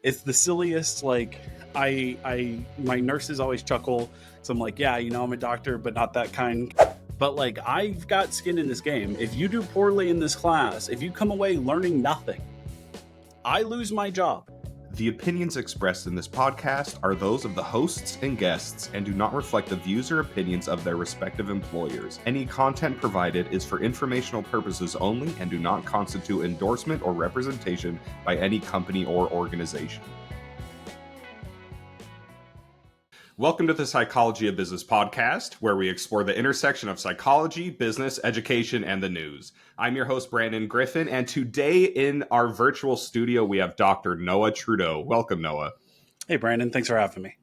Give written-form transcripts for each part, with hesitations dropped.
It's the silliest. Like my nurses always chuckle. So I'm like, yeah, I'm a doctor, but not that kind. But like, I've got skin in this game. If you do poorly in this class, if you come away learning nothing, I lose my job. The opinions expressed in this podcast are those of the hosts and guests and do not reflect the views or opinions of their respective employers. Any content provided is for informational purposes only and do not constitute endorsement or representation by any company or organization. Welcome to the Psychology of Business podcast, where we explore the intersection of psychology, business, education, and the news. I'm your host, Brandon Griffin, and today in our virtual studio, we have Dr. Noah Trudeau. Welcome, Noah. Hey, Brandon. Thanks for having me.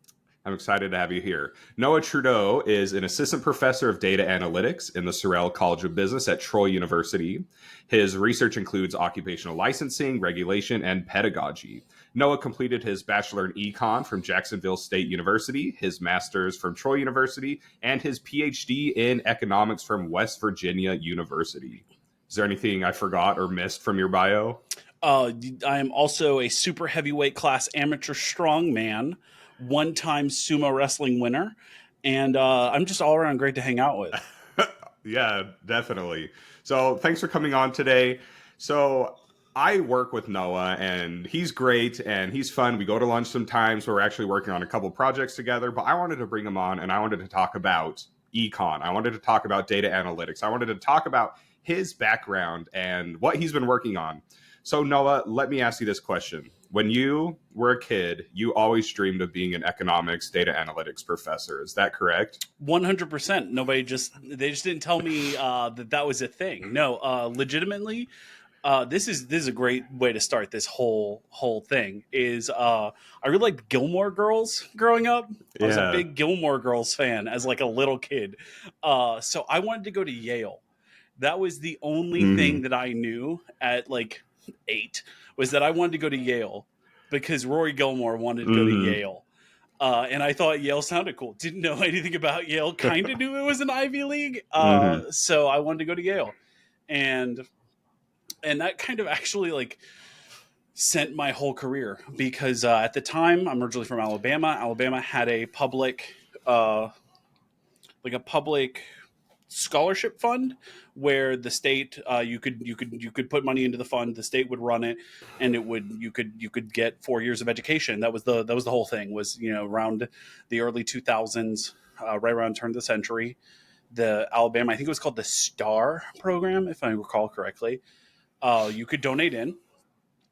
I'm excited to have you here. Noah Trudeau is an assistant professor of data analytics in the Sorrell College of Business at Troy University. His research includes occupational licensing, regulation, and pedagogy. Noah completed his bachelor in econ from Jacksonville State University, his master's from Troy University, and his PhD in economics from West Virginia University. Is there anything I forgot or missed from your bio? I am also a super heavyweight class amateur strongman, one-time sumo wrestling winner, and I'm just all around great to hang out with. Yeah, definitely. So thanks for coming on today. So I work with Noah, and he's great, and he's fun. We go to lunch sometimes. We're actually working on a couple projects together, but I wanted to bring him on, and I wanted to talk about econ. I wanted to talk about data analytics. I wanted to talk about his background and what he's been working on. So Noah, let me ask you this question. When you were a kid, you always dreamed of being an economics data analytics professor. Is that correct? 100%. They just didn't tell me that was a thing. No, legitimately, this is a great way to start this whole thing. I really liked Gilmore Girls growing up. I was a big Gilmore Girls fan as like a little kid. So I wanted to go to Yale. That was the only thing that I knew at like 8 was that I wanted to go to Yale because Rory Gilmore wanted to go to Yale. And I thought Yale sounded cool. Didn't know anything about Yale. Kind of knew it was an Ivy League. So I wanted to go to Yale. And that kind of actually like sent my whole career because at the time, I'm originally from Alabama. Alabama had a public scholarship fund where the state you could put money into the fund, the state would run it, and you could get 4 years of education. That was the whole thing, was around the early 2000s, right around turn of the century. The Alabama, I think it was called the STAR program, if I recall correctly. You could donate in,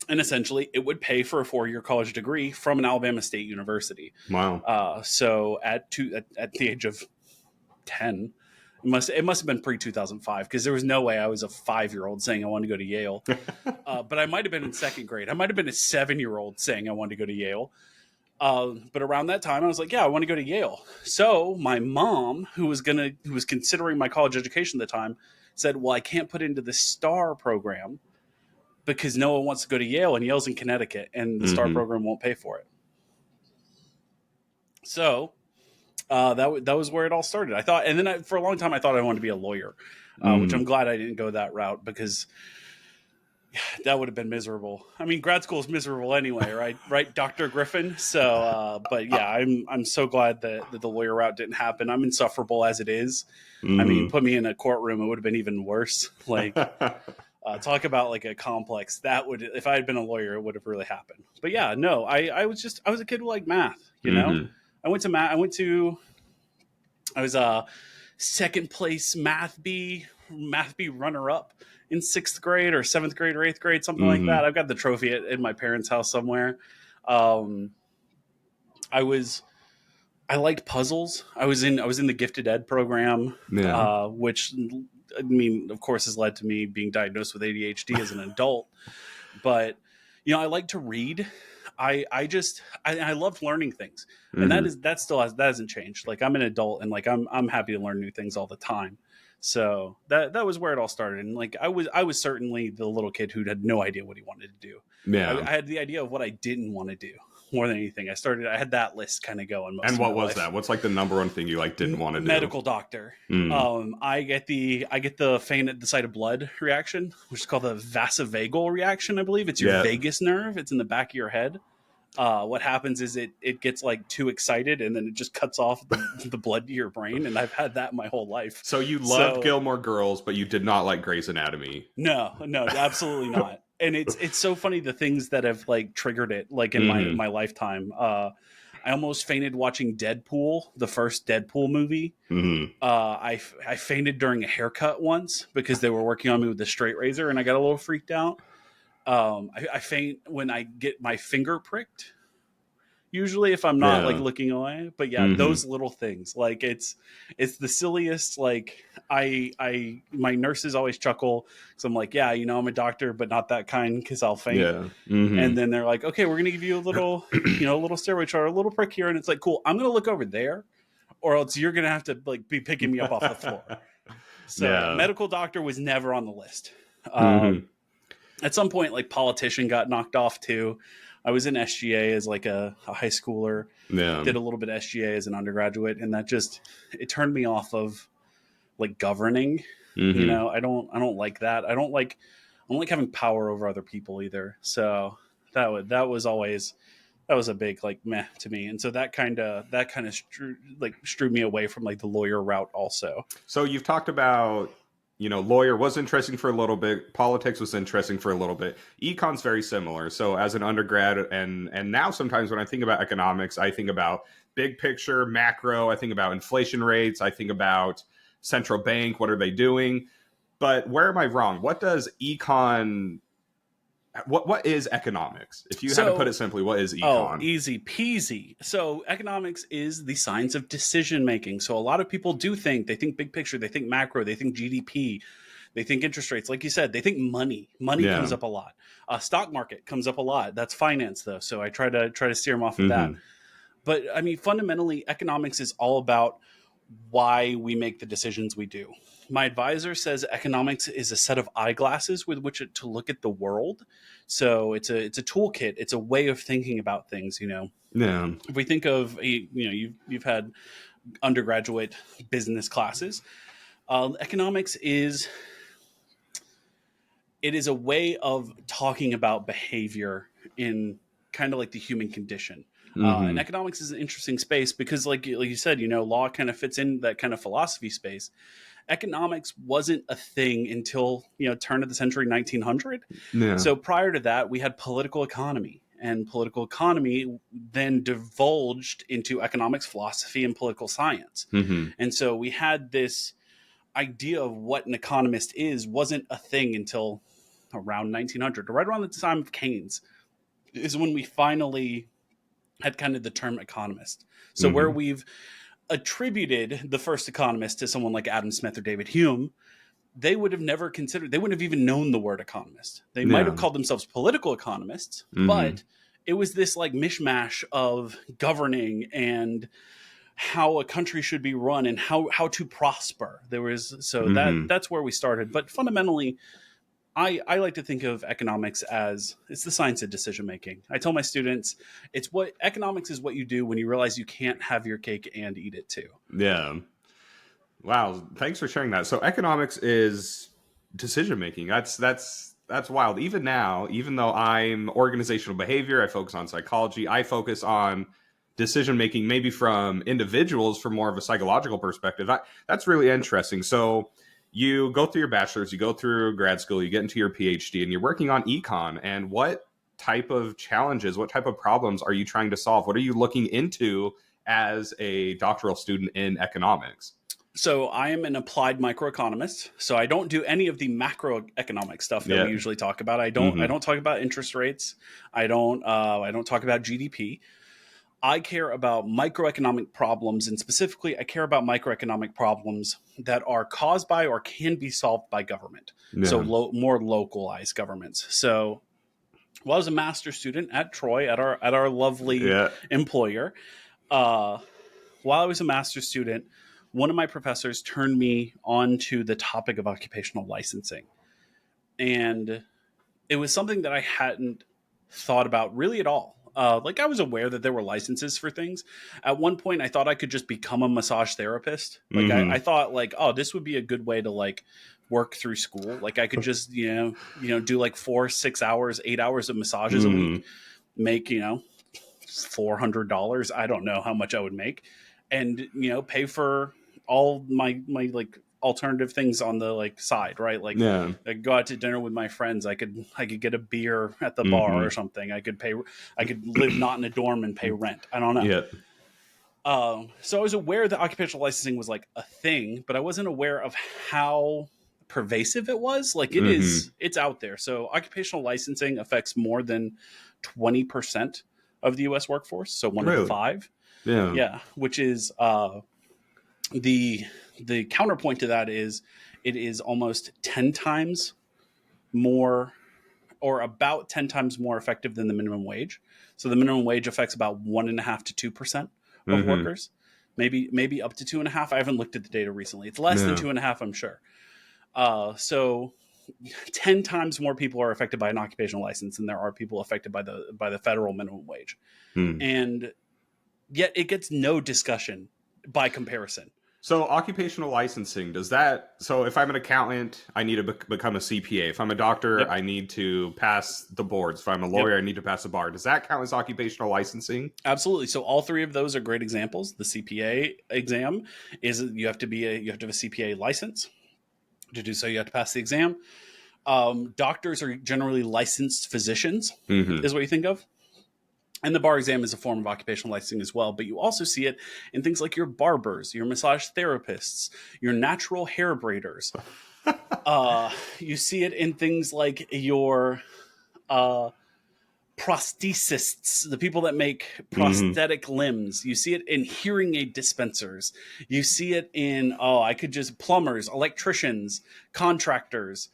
and essentially it would pay for a 4-year college degree from an Alabama State University. Wow. So at the age of 10, it must have been pre-2005, because there was no way I was a 5-year-old saying I wanted to go to Yale. But I might have been in second grade. I might have been a 7-year-old saying I wanted to go to Yale. But around that time, I was like, yeah, I want to go to Yale. So my mom, who was considering my college education at the time, said, well, I can't put into the STAR program because no one wants to go to Yale, and Yale's in Connecticut, and the STAR program won't pay for it. So that was where it all started. I thought, and then for a long time, I thought I wanted to be a lawyer, which I'm glad I didn't go that route, because that would have been miserable. I mean, grad school is miserable anyway, right? Right, Dr. Griffin. So, but yeah, I'm so glad that the lawyer route didn't happen. I'm insufferable as it is. I mean, put me in a courtroom, it would have been even worse. Like, talk about like a complex. That would, if I had been a lawyer, it would have really happened. But yeah, no, I was a kid who liked math. I went to math. I was a second place math B runner up in 6th grade or 7th grade or 8th grade, something like that. I've got the trophy in my parents' house somewhere. I liked puzzles. I was in the gifted ed program, which, I mean, of course, has led to me being diagnosed with ADHD as an adult. But I like to read. I loved learning things, and that hasn't changed. Like, I'm an adult, and like I'm happy to learn new things all the time. So that was where it all started. And like I was certainly the little kid who had no idea what he wanted to do. Yeah, I had the idea of what I didn't want to do more than anything. I had that list kind of going. And what was that? What's like the number one thing you like didn't want to do? Medical doctor. I get the faint at the sight of blood reaction, which is called the vasovagal reaction. I believe it's your vagus nerve. It's in the back of your head. what happens is it gets like too excited and then it just cuts off the blood to your brain. And I've had that my whole life. So you loved So Gilmore Girls, but you did not like Grey's Anatomy. no, absolutely not. And it's so funny the things that have like triggered it, like in Mm-hmm. my lifetime. I almost fainted watching Deadpool, the first Deadpool movie. Mm-hmm. I fainted during a haircut once because they were working on me with the straight razor, and I got a little freaked out. I faint when I get my finger pricked. Usually, if I'm not like Yeah. looking away, but yeah, Mm-hmm. those little things, like it's the silliest. Like I my nurses always chuckle because I'm like, yeah, I'm a doctor, but not that kind because I'll faint. Yeah. Mm-hmm. And then they're like, okay, we're gonna give you a little, a little steroid shot, or a little prick here, and it's like, cool. I'm gonna look over there, or else you're gonna have to like be picking me up off the floor. So yeah, Yeah. medical doctor was never on the list. Mm-hmm. At some point, like politician got knocked off too. I was in SGA as like a high schooler, Yeah. did a little bit of SGA as an undergraduate, and that just it turned me off of like governing. Mm-hmm. I don't like that. I don't like having power over other people either. So that was always that was a big like meh to me, and so that kind of strewed me away from like the lawyer route also. So you've talked about, lawyer was interesting for a little bit, politics was interesting for a little bit. Econ's very similar. So as an undergrad and now sometimes when I think about economics, I think about big picture, macro, I think about inflation rates, I think about central bank, what are they doing? But where am I wrong? What does econ what is economics? If you had to put it So simply, what is Oh, econ? easy peasy. So, economics is the science of decision making. So, a lot of people do they think big picture, they think macro, they think GDP, they think interest rates. Like you said, they think money. Money comes Yeah. up a lot. Stock market comes up a lot. That's finance, though. So, I try to steer them off of that. Mm-hmm. But I mean, fundamentally, economics is all about why we make the decisions we do. My advisor says economics is a set of eyeglasses with which to look at the world. So it's a toolkit. It's a way of thinking about things. Yeah. If we think of you've had undergraduate business classes. Economics is a way of talking about behavior in kind of like the human condition. And Mm-hmm. economics is an interesting space because, like you said, law kind of fits in that kind of philosophy space. Economics wasn't a thing until turn of the century 1900. Yeah. So prior to that, we had political economy, and political economy then divulged into economics, philosophy, and political science. Mm-hmm. And so we had this idea of what an economist is wasn't a thing until around 1900, right around the time of Keynes, is when we finally had kind of the term economist. So where Mm-hmm. we've attributed the first economist to someone like Adam Smith or David Hume, they would have never considered, they wouldn't have even known the word economist. They might have Yeah. called themselves political economists, Mm-hmm. but it was this like mishmash of governing and how a country should be run and how to prosper. There was so Mm-hmm. that's where we started. But fundamentally, I like to think of economics as it's the science of decision making. I tell my students it's what economics is what you do when you realize you can't have your cake and eat it too. Yeah. Wow. Thanks for sharing that. So economics is decision making. That's wild. Even now, even though I'm organizational behavior, I focus on psychology, I focus on decision making maybe from individuals from more of a psychological perspective. That's really interesting. So you go through your bachelor's, you go through grad school, you get into your PhD, and you're working on econ. And what type of challenges, what type of problems are you trying to solve? What are you looking into as a doctoral student in economics? So I am an applied microeconomist. So I don't do any of the macroeconomic stuff that we Yeah. usually talk about. I Mm-hmm. don't talk about interest rates. I don't talk about GDP. I care about microeconomic problems, and specifically, I care about microeconomic problems that are caused by or can be solved by government. So Yeah. more localized governments. So while I was a master's student at Troy, at our lovely Yeah. employer, uh, while I was a master's student, one of my professors turned me on to the topic of occupational licensing, and it was something that I hadn't thought about really at all. Like I was aware that there were licenses for things. At one point, I thought I could just become a massage therapist. Like I Mm-hmm. thought, like, oh, this would be a good way to like work through school. Like I could just do like 4, 6 hours, 8 hours of massages a week, Mm-hmm. make $400. I don't know how much I would make, and pay for all my like alternative things on the like side, right? Like Yeah. I could go out to dinner with my friends. I could get a beer at the bar Hmm. or something. I could live not in a dorm and pay rent. I don't know. Yeah. So I was aware that occupational licensing was like a thing, but I wasn't aware of how pervasive it was. Like Hmm. it's out there. So occupational licensing affects more than 20% of the US workforce. So one in Really? five. Yeah. Yeah. Which is the the counterpoint to that is it is almost 10 times more, or about 10 times more effective than the minimum wage. So the minimum wage affects about 1.5 to 2% of Hmm. workers, maybe up to 2.5. I haven't looked at the data recently. It's less than Yeah. 2.5, I'm sure. So 10 times more people are affected by an occupational license than there are people affected by the federal minimum wage, Hmm. and yet it gets no discussion by comparison. So occupational licensing, does that, so if I'm an accountant, I need to become a CPA. If I'm a doctor, Yep. I need to pass the boards. If I'm a Yep. lawyer, I need to pass the bar. Does that count as occupational licensing? Absolutely. So all three of those are great examples. The CPA exam is you have to have a CPA license. To do so, you have to pass the exam. Doctors are generally licensed physicians, Hmm. is what you think of. And the bar exam is a form of occupational licensing as well. But you also see it in things like your barbers, your massage therapists, your natural hair braiders. You see it in things like your uh, prosthetists, the people that make Hmm. prosthetic limbs. You see it in hearing aid dispensers. You see it in, I could just plumbers, electricians, contractors.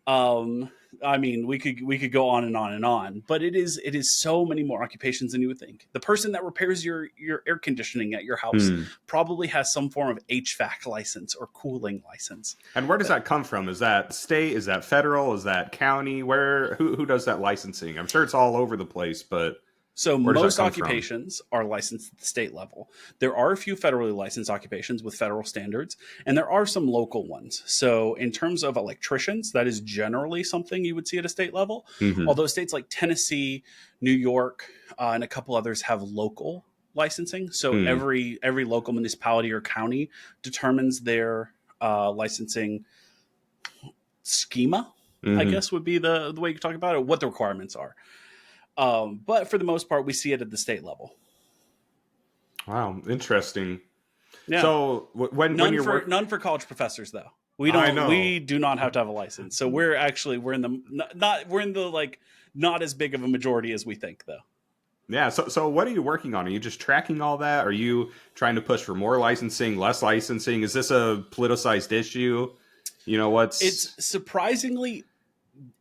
Um, I mean, we could go on and on and on, but it is so many more occupations than you would think. The person that repairs your air conditioning at your house Hmm. probably has some form of HVAC license or cooling license. And where does that come from? Is that state? Is that federal? Is that county? Who does that licensing? I'm sure it's all over the place, but So where does that most come from? occupations are licensed at the state level. There are a few federally licensed occupations with federal standards, and there are some local ones. So in terms of electricians, that is generally something you would see at a state level. Hmm. Although states like Tennessee, New York, and a couple others have local licensing. So Hmm. every local municipality or county determines their licensing schema, I Hmm. guess would be the way you could talk about it, what the requirements are. But for the most part, we see it at the state level. Wow, interesting. Yeah, So when you're none for college professors though. I know. We do not have to have a license. So we're in the not we're in the like not as big of a majority as we think though. Yeah. So what are you working on? Are you just tracking all that? Are you trying to push for more licensing, less licensing? Is this a politicized issue? It's What's surprisingly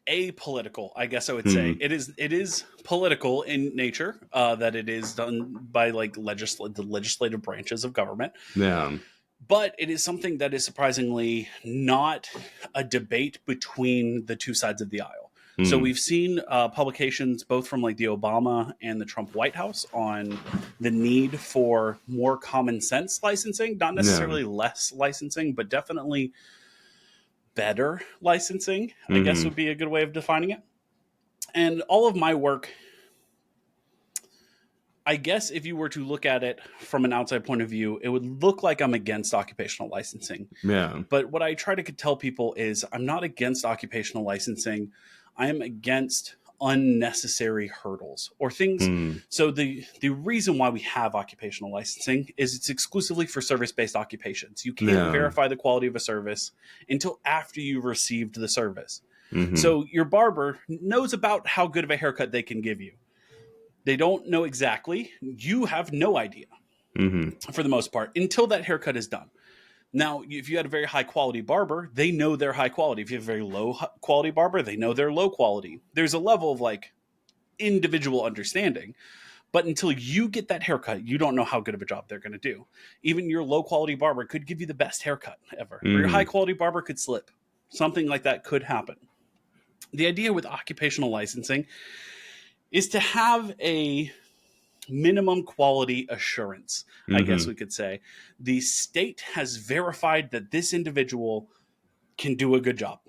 apolitical, I guess I would say. hmm. It is political in nature, that it is done by like the legislative branches of government, Yeah. but it is something that is surprisingly not a debate between the two sides of the aisle. So Hmm. we've seen publications both from like the Obama and the Trump White House on the need for more common sense licensing, not Yeah. necessarily less licensing, but definitely better licensing, I guess Hmm. would be a good way of defining it. And all of my work, I guess if you were to look at it from an outside point of view, it would look like I'm against occupational licensing. Yeah. But what I try to tell people is I'm not against occupational licensing. I am against unnecessary hurdles or things. Hmm. So the reason why we have occupational licensing is it's exclusively for service-based occupations. You can't Yeah. verify the quality of a service until after you've received the service. Hmm. So your barber knows about how good of a haircut they can give you. They don't know exactly. You have no idea Hmm. for the most part until that haircut is done. Now, if you had a very high quality barber, they know they're high quality. If you have a very low quality barber, they know they're low quality. There's a level of like individual understanding, but until you get that haircut, you don't know how good of a job they're going to do. Even your low quality barber could give you the best haircut ever, or your high Hmm. quality barber could slip. Something like that could happen. The idea with occupational licensing is to have a minimum quality assurance, I guess Hmm. we could say. The state has verified that this individual can do a good job.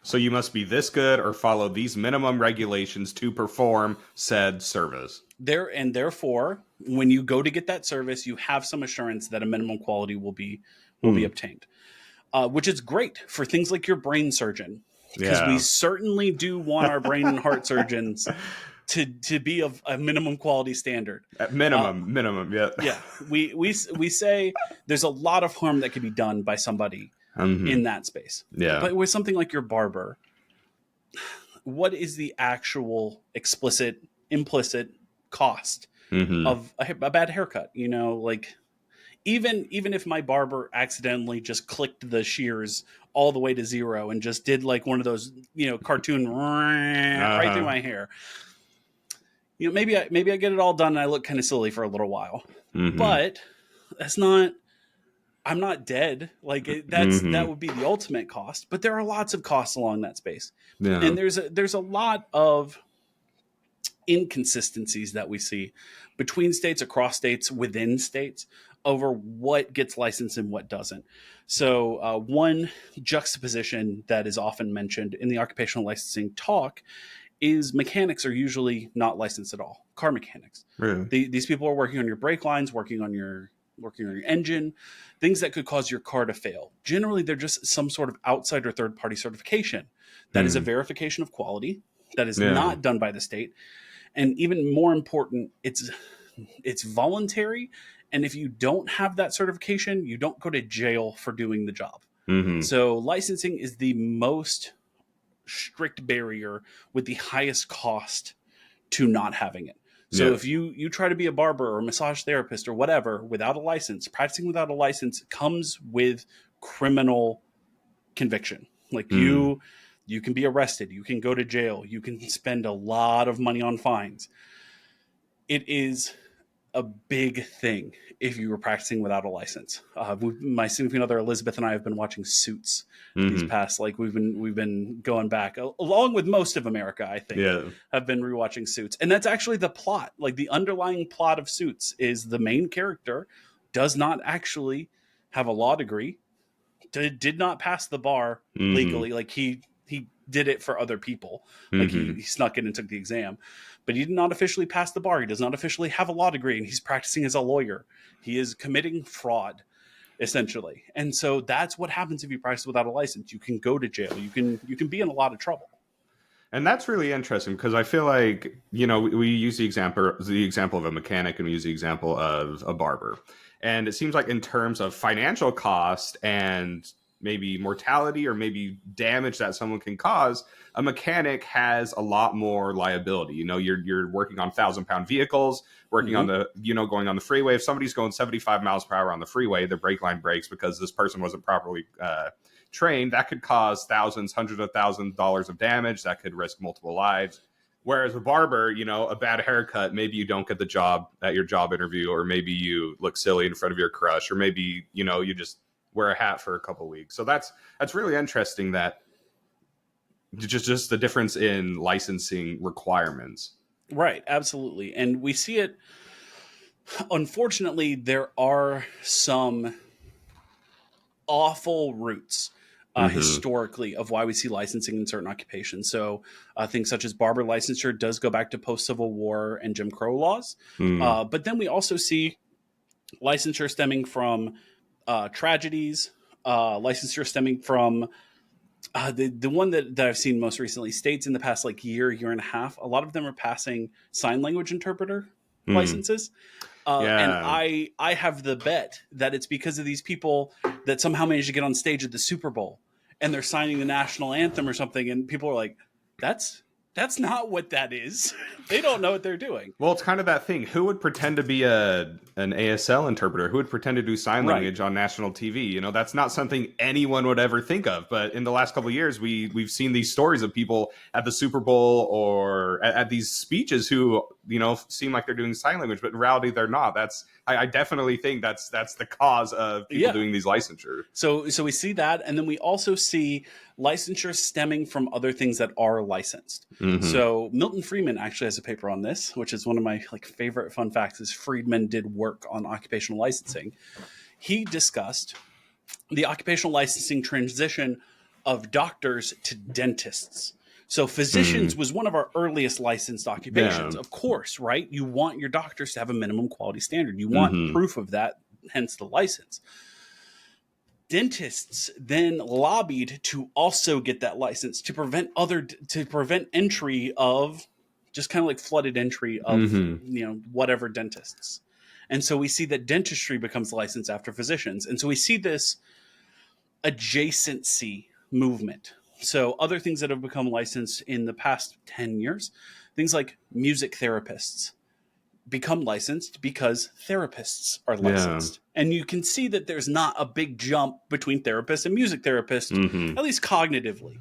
So you must be this good or follow these minimum regulations to perform said service. And therefore, when you go to get that service, you have some assurance that a minimum quality will be obtained, which is great for things like your brain surgeon, because we Yeah. certainly do want our brain and heart surgeons to be of a minimum quality standard. At Uh, minimum, yeah. yeah, we say there's a lot of harm that can be done by somebody Hmm. in that space, Yeah. but with something like your barber, what is the actual implicit cost Hmm. of a bad haircut? Like, even if my barber accidentally just clicked the shears all the way to zero and just did like one of those cartoon right through Uh-huh. my hair, maybe I get it all done and I look kind of silly for a little while, Hmm. but that's not. I'm not dead. Like that Hmm. would be the ultimate cost, but there are lots of costs along that space, Yeah. and there's a lot of inconsistencies that we see between states, across states, within states, over what gets licensed and what doesn't. So, one juxtaposition that is often mentioned in the occupational licensing talk is mechanics are usually not licensed at all. Car mechanics. Really. These people are working on your brake lines, working on your engine, things that could cause your car to fail. Generally, they're just some sort of outside or third party certification. That is a Hmm. verification of quality that is Yeah. not done by the state, and even more important, it's voluntary, and if you don't have that certification, you don't go to jail for doing the job. Hmm. So licensing is the most strict barrier with the highest cost to not having it. So Yeah. if you try to be a barber or a massage therapist or whatever without a license, practicing without a license comes with criminal conviction. Like Mm. you can be arrested, you can go to jail, you can spend a lot of money on fines. It is a big thing if you were practicing without a license. My significant other Elizabeth and I have been watching Suits these Hmm. past, like we've been going back along with most of America. I think Yeah. have been rewatching Suits, and that's actually the plot. Like the underlying plot of Suits is the main character does not actually have a law degree, did not pass the bar Hmm. legally. Like he did it for other people. Like Hmm. he snuck in and took the exam, but he did not officially pass the bar. He does not officially have a law degree, and he's practicing as a lawyer. He is committing fraud essentially, and so that's what happens if you practice without a license. You can go to jail. You can be in a lot of trouble. And that's really interesting because I feel like, we use the example of a mechanic, and we use the example of a barber. And it seems like in terms of financial cost and maybe mortality or maybe damage that someone can cause, a mechanic has a lot more liability. You're working on 1,000-pound vehicles, working on Mm-hmm. going on the freeway. If somebody's going 75 miles per hour on the freeway, the brake line breaks because this person wasn't properly trained. That could cause thousands, hundreds of $1,000s of damage. That could risk multiple lives. Whereas a barber, a bad haircut, maybe you don't get the job at your job interview, or maybe you look silly in front of your crush, or maybe, you just wear a hat for a couple weeks. So that's really interesting, that just the difference in licensing requirements. Right, absolutely, and we see it. Unfortunately, there are some awful roots Mm-hmm. historically of why we see licensing in certain occupations. So things such as barber licensure does go back to post-Civil War and Jim Crow laws. Mm-hmm. But then we also see licensure stemming from tragedies, licensure stemming from the one that I've seen most recently, states in the past like year and a half, a lot of them are passing sign language interpreter Mm-hmm. licenses. And Yeah. I have the bet that it's because of these people that somehow managed to get on stage at the Super Bowl and they're signing the national anthem or something, and people are like, "That's not what that is." They don't know what they're doing. Well, it's kind of that thing. Who would pretend to be an ASL interpreter? Who would pretend to do sign Right. language on national TV? That's not something anyone would ever think of. But in the last couple of years, we've seen these stories of people at the Super Bowl or at these speeches who seem like they're doing sign language, but in reality they're not. I definitely think that's the cause of people Yeah. doing these licensure. So we see that, and then we also see licensure stemming from other things that are licensed. Mm-hmm. So Milton Friedman actually has a paper on this, which is one of my favorite fun facts. Is Friedman did work on occupational licensing. He discussed the occupational licensing transition of doctors to dentists. So physicians was one of our earliest licensed Yeah. occupations. Of course, right? You want your doctors to have a minimum quality standard. You want Mm-hmm. proof of that, hence the license. Dentists then lobbied to also get that license to prevent entry of just kind of like flooded entry of Mm-hmm. whatever dentists. And so we see that dentistry becomes licensed after physicians. And so we see this adjacency movement. So other things that have become licensed in the past 10 years, things like music therapists become licensed because therapists are Yeah. licensed. And you can see that there's not a big jump between therapists and music therapists, Mm-hmm. at least cognitively,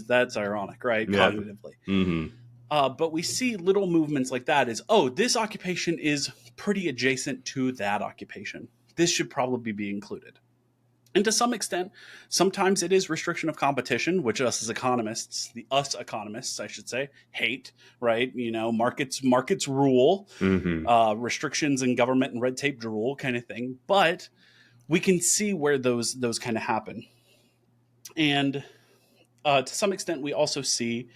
that's ironic, right? Yep. Cognitively. Mm-hmm. But we see little movements like that is, oh, this occupation is pretty adjacent to that occupation. This should probably be included. And to some extent, sometimes it is restriction of competition, which us economists, I should say, hate, right? Markets rule, Mm-hmm. restrictions in government and red tape rule kind of thing. But we can see where those kind of happen. And to some extent, we also see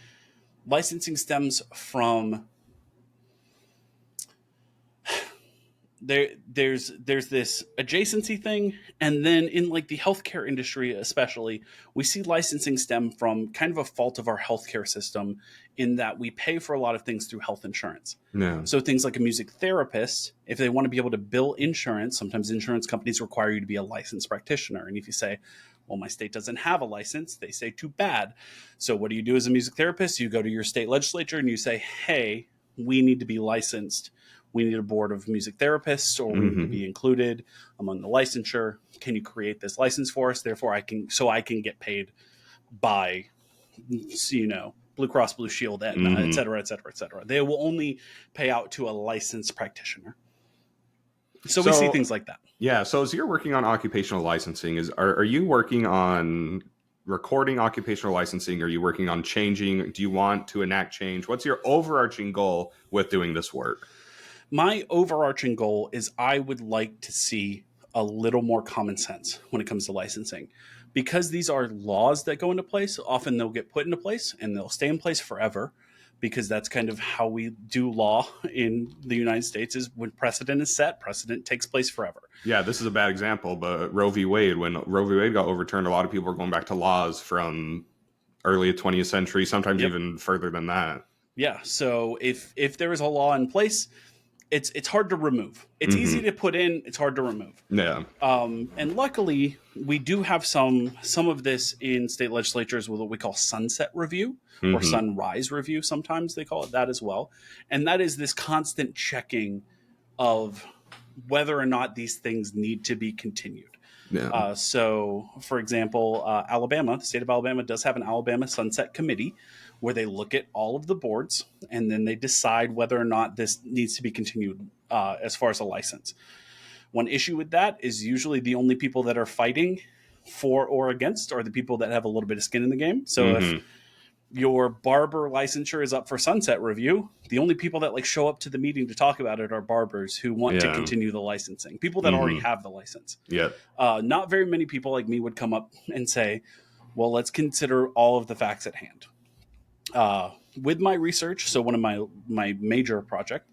licensing stems from there's this adjacency thing, and then in like the healthcare industry especially, we see licensing stem from kind of a fault of our healthcare system in that we pay for a lot of things through health insurance. Yeah. So things like a music therapist, if they want to be able to bill insurance, sometimes insurance companies require you to be a licensed practitioner. And if you say, well, my state doesn't have a license, they say, too bad. So what do you do as a music therapist? You go to your state legislature and you say, hey, we need to be licensed. We need a board of music therapists, or we need to Mm-hmm. be included among the licensure. Can you create this license for us? Therefore, I can get paid by, Blue Cross Blue Shield, Aetna, et Mm-hmm. cetera, et cetera, et cetera. They will only pay out to a licensed practitioner. So we see So things like that. yeah, so as you're working on occupational licensing, are you working on recording occupational licensing? Are you working on changing? Do you want to enact change? What's your overarching goal with doing this work? My overarching goal is I would like to see a little more common sense when it comes to licensing. Because these are laws that go into place, often they'll get put into place and they'll stay in place forever, because that's kind of how we do law in the United States. Is when precedent is set, precedent takes place forever. Yeah, this is a bad example, but Roe v. Wade, when Roe v. Wade got overturned, a lot of people were going back to laws from early 20th century, sometimes Yep. even further than that. Yeah. So if there is a law in place, it's hard to remove. It's easy to put in. It's hard to remove. Yeah. And luckily, we do have some of this in state legislatures with what we call sunset review or sunrise review. Sometimes they call it that as well. And that is this constant checking of whether or not these things need to be continued. Yeah. So, for example, Alabama, the state of Alabama does have an Alabama Sunset Committee where they look at all of the boards and then they decide whether or not this needs to be continued as far as a license. One issue with that is usually the only people that are fighting for or against are the people that have a little bit of skin in the game. So if your barber licensure is up for sunset review, the only people that like show up to the meeting to talk about it are barbers who want to Yeah. continue the licensing, people that already have the license. Yep. Not very many people like me would come up and say, well, let's consider all of the facts at hand. With my research, so one of my major project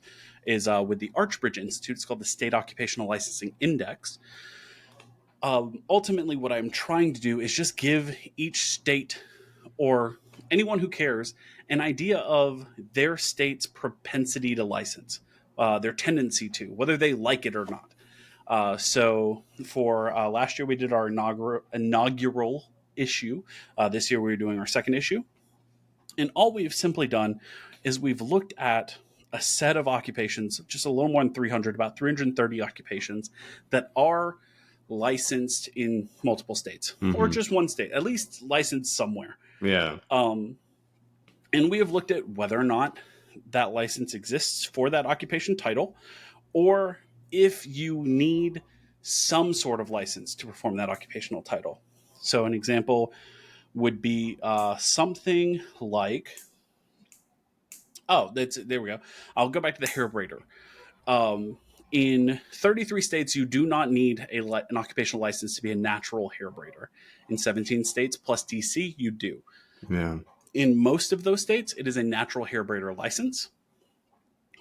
is with the Archbridge Institute. It's called the State Occupational Licensing Index. Ultimately, what I'm trying to do is just give each state or anyone who cares an idea of their state's propensity to license, their tendency to, whether they like it or not. So for last year, we did our inaugural issue. This year, we're doing our second issue. And all we've simply done is we've looked at a set of occupations, just a little more than 300, about 330 occupations that are licensed in multiple states or just one state, at least licensed somewhere. Yeah. And we have looked at whether or not that license exists for that occupation title, or if you need some sort of license to perform that occupational title. So an example would be something like, there we go. I'll go back to the hair braider. In 33 states, you do not need an occupational license to be a natural hair braider. In 17 states plus DC, you do. Yeah. In most of those states, it is a natural hair braider license.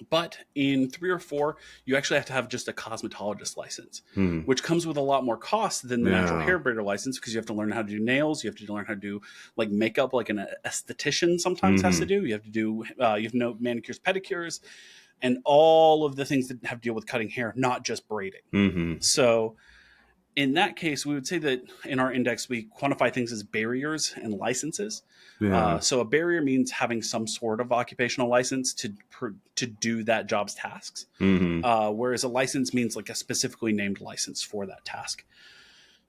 But in 3 or 4, you actually have to have just a cosmetologist license, Hmm. which comes with a lot more cost than the natural Yeah. hair braider license, because you have to learn how to do nails, you have to learn how to do like makeup, like an esthetician sometimes has to Hmm. do. You have to do you have to know manicures, pedicures, and all of the things that have to deal with cutting hair, not just braiding. Hmm. So in that case, we would say that in our index, we quantify things as barriers and licenses. Yeah. So a barrier means having some sort of occupational license to do that job's tasks, Hmm. whereas a license means like a specifically named license for that task.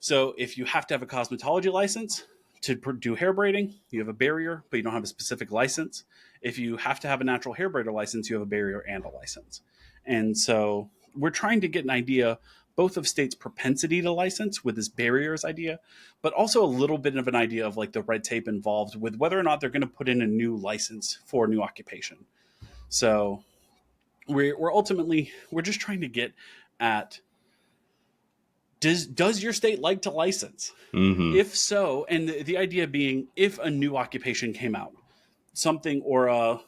So if you have to have a cosmetology license to do hair braiding, you have a barrier, but you don't have a specific license. If you have to have a natural hair braider license, you have a barrier and a license. And so we're trying to get an idea both of states' propensity to license with this barriers idea, but also a little bit of an idea of like the red tape involved with whether or not they're going to put in a new license for a new occupation. So we're ultimately we're just trying to get at does your state like to license? Hmm. If so, and the idea being if a new occupation came out, something or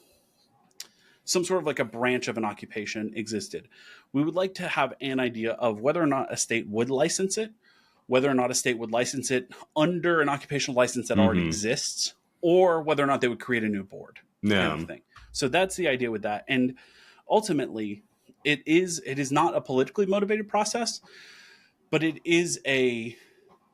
some sort of like a branch of an occupation existed, we would like to have an idea of whether or not a state would license it, whether or not a state would license it under an occupational license that already Hmm. exists, or whether or not they would create a new board kind of Yeah. thing. So that's the idea with that. And ultimately, it is not a politically motivated process, but it is a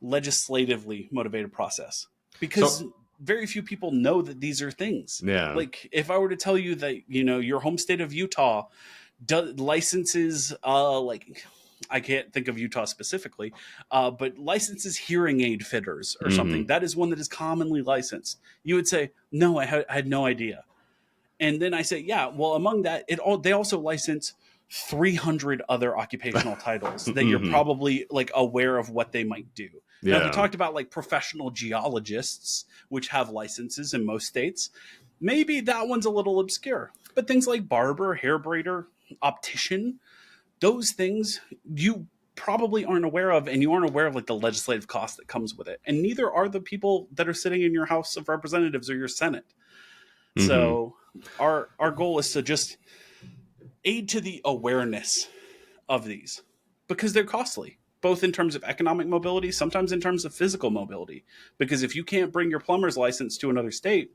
legislatively motivated process, because So very few people know that these are things. yeah. Like if I were to tell you that your home state of Utah licenses like I can't think of Utah specifically, but licenses hearing aid fitters or something, Hmm. that is one that is commonly licensed, you would say no, I had no idea. And then I say, yeah, well, among that, they also license 300 other occupational titles that you're Hmm. probably like aware of what they might do. Now, if we Yeah. talked about like professional geologists, which have licenses in most states, maybe that one's a little obscure. But things like barber, hair braider, optician, those things you probably aren't aware of, and you aren't aware of like the legislative cost that comes with it. And neither are the people that are sitting in your House of Representatives or your Senate. Hmm. So our goal is to just aid to the awareness of these, because they're costly, both in terms of economic mobility, sometimes in terms of physical mobility. Because if you can't bring your plumber's license to another state,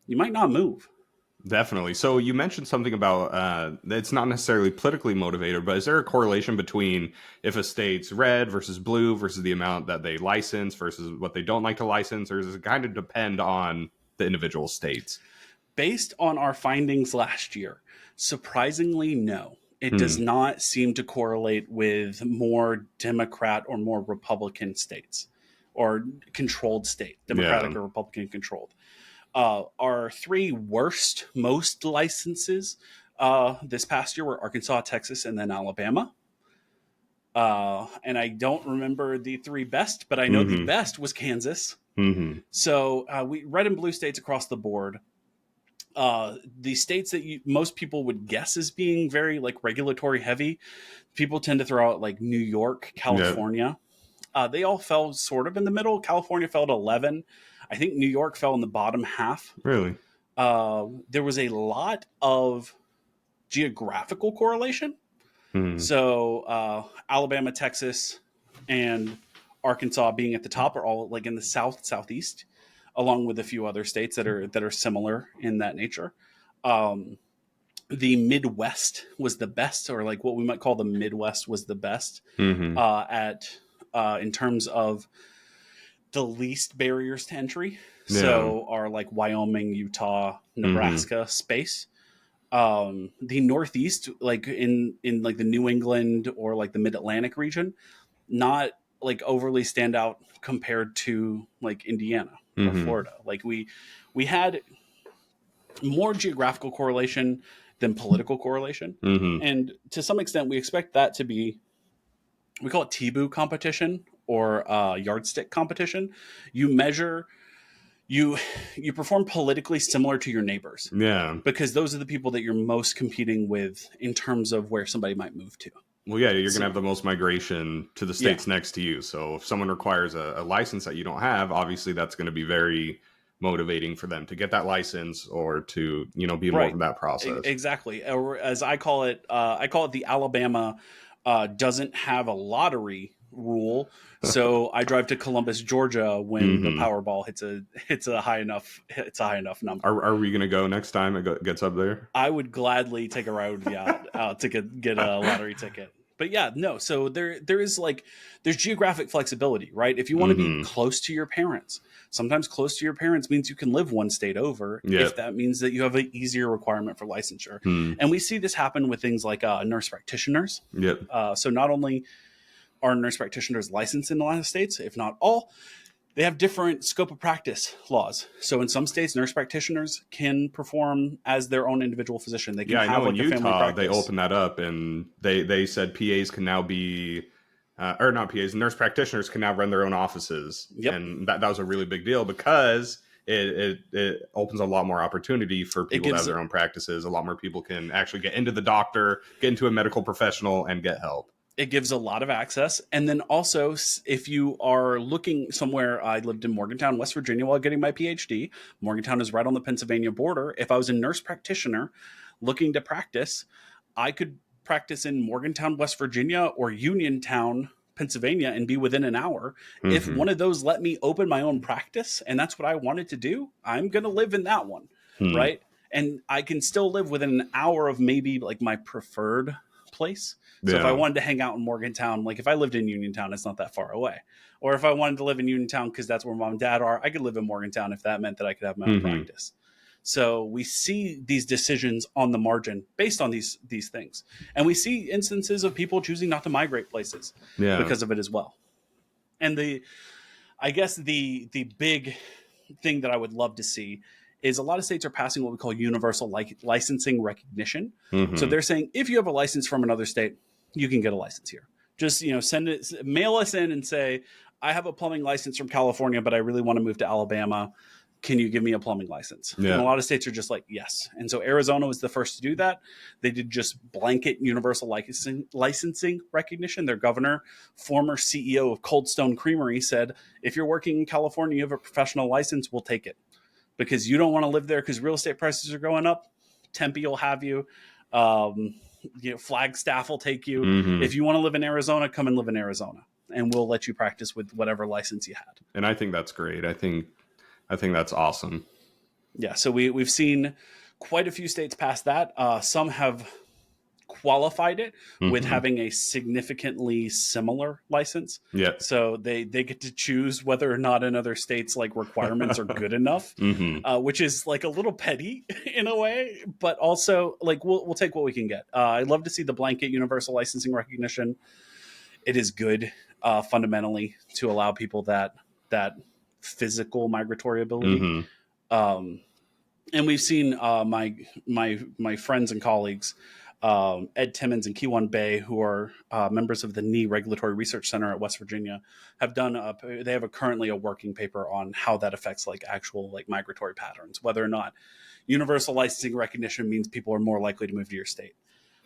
you might not move. Definitely. So you mentioned something about it's not necessarily politically motivated, but is there a correlation between if a state's red versus blue versus the amount that they license versus what they don't like to license, or does it kind of depend on the individual states? Based on our findings last year, surprisingly, no. It does Hmm. not seem to correlate with more Democrat or more Republican states or controlled state, Yeah. Democratic or Republican controlled. Our three worst, most licenses this past year were Arkansas, Texas, and then Alabama. And I don't remember the three best, but I know the Hmm. best was Kansas. Hmm. So we red and blue states across the board. The states that most people would guess as being very like regulatory heavy, people tend to throw out like New York, Yeah. California. They all fell sort of in the middle. California fell to 11. I think New York fell in the bottom half. Really? There was a lot of geographical correlation. Hmm. So Alabama, Texas, and Arkansas being at the top are all like in the south, southeast, along with a few other states that are similar in that nature. Um, the Midwest was the best, or like what we might call the Midwest was the best Hmm. at in terms of the least barriers to entry. Yeah. So are like Wyoming, Utah, Hmm. Nebraska space. The Northeast, like in like the New England or like the Mid Atlantic region, not like overly stand out compared to like Indiana or Hmm. Florida. Like we had more geographical correlation than political correlation, Hmm. and to some extent, we expect that to be, we call it T-boo competition or yardstick competition. You measure you you perform politically similar to your neighbors, Yeah. because those are the people that you're most competing with in terms of where somebody might move to. Well, yeah, you're going to So have the most migration to the yeah, states next to you. So if someone requires a license that you don't have, obviously that's going to be very motivating for them to get that license or to, be involved Right. in that process. Exactly. Or as I call it the Alabama doesn't have a lottery rule. So I drive to Columbus, Georgia when the Hmm. Powerball hits a high enough number. Are we going to go next time it gets up there? I would gladly take a ride with you out to get a lottery ticket. But yeah, no. So there is like there's geographic flexibility, right? If you want to be Hmm. close to your parents, sometimes close to your parents means you can live one state over. If Yep. that means that you have an easier requirement for licensure, Hmm. and we see this happen with things like nurse practitioners. Yep. So not only are nurse practitioners licensed in the United States, if not all, they have different scope of practice laws. So in some states, nurse practitioners can perform as their own individual physician. They can Yeah, I have know in like a family Utah they practice. opened that up, and they said PAs can now be, or not PAs, nurse practitioners can now run their own offices, Yep. and that was a really big deal because it opens a lot more opportunity for It people to have gives their own practices. A lot more people can actually get into the doctor, get into a medical professional, and get help. it gives a lot of access. And then also, if you are looking somewhere, I lived in Morgantown, West Virginia while getting my PhD. Morgantown is right on the Pennsylvania border. If I was a nurse practitioner looking to practice, I could practice in Morgantown, West Virginia or Uniontown, Pennsylvania, and be within an hour. If Hmm. one of those let me open my own practice and that's what I wanted to do, I'm going to live in that one. Hmm. Right. And I can still live within an hour of maybe like my preferred place. So if I Yeah. wanted to hang out in Morgantown, like if I lived in Uniontown, it's not that far away. Or if I wanted to live in Uniontown because that's where mom and dad are, I could live in Morgantown if that meant that I could have my own Hmm. practice. So we see these decisions on the margin based on these things, and we see instances of people choosing not to migrate places Yeah. because of it as well. And I guess the big thing that I would love to see is a lot of states are passing what we call universal licensing recognition. So Hmm. they're saying if you have a license from another state, you can get a license here. Just send it, mail us in, and say I have a plumbing license from California, but I really want to move to Alabama. Can you give me a plumbing license? And a Yeah. lot of states are just like, yes. And so Arizona was the first to do that. They did just blanket universal licensing recognition. Their governor, former CEO of Cold Stone Creamery, said, if you're working in California, you have a professional license, we'll take it. Because you don't want to live there because real estate prices are going up. Tempe will have you. Um, Flagstaff will take you. Hmm. If you want to live in Arizona, come and live in Arizona, and we'll let you practice with whatever license you had. And I think that's great. I think that's awesome. Yeah, so we've seen quite a few states pass that. Some have qualified it with Hmm. having a significantly similar license. Yep. So they get to choose whether or not another state's like requirements are good enough, Hmm. which is like a little petty in a way, but also like we'll take what we can get. I'd love to see the blanket universal licensing recognition. It is good fundamentally to allow people that physical migratory ability. Hmm. Um, and we've seen my friends and colleagues, Ed Timmons and Kiwan Bay, who are members of the Knee Regulatory Research Center at West Virginia, have done they have currently a working paper on how that affects like actual like migratory patterns, whether or not universal licensing recognition means people are more likely to move to your state.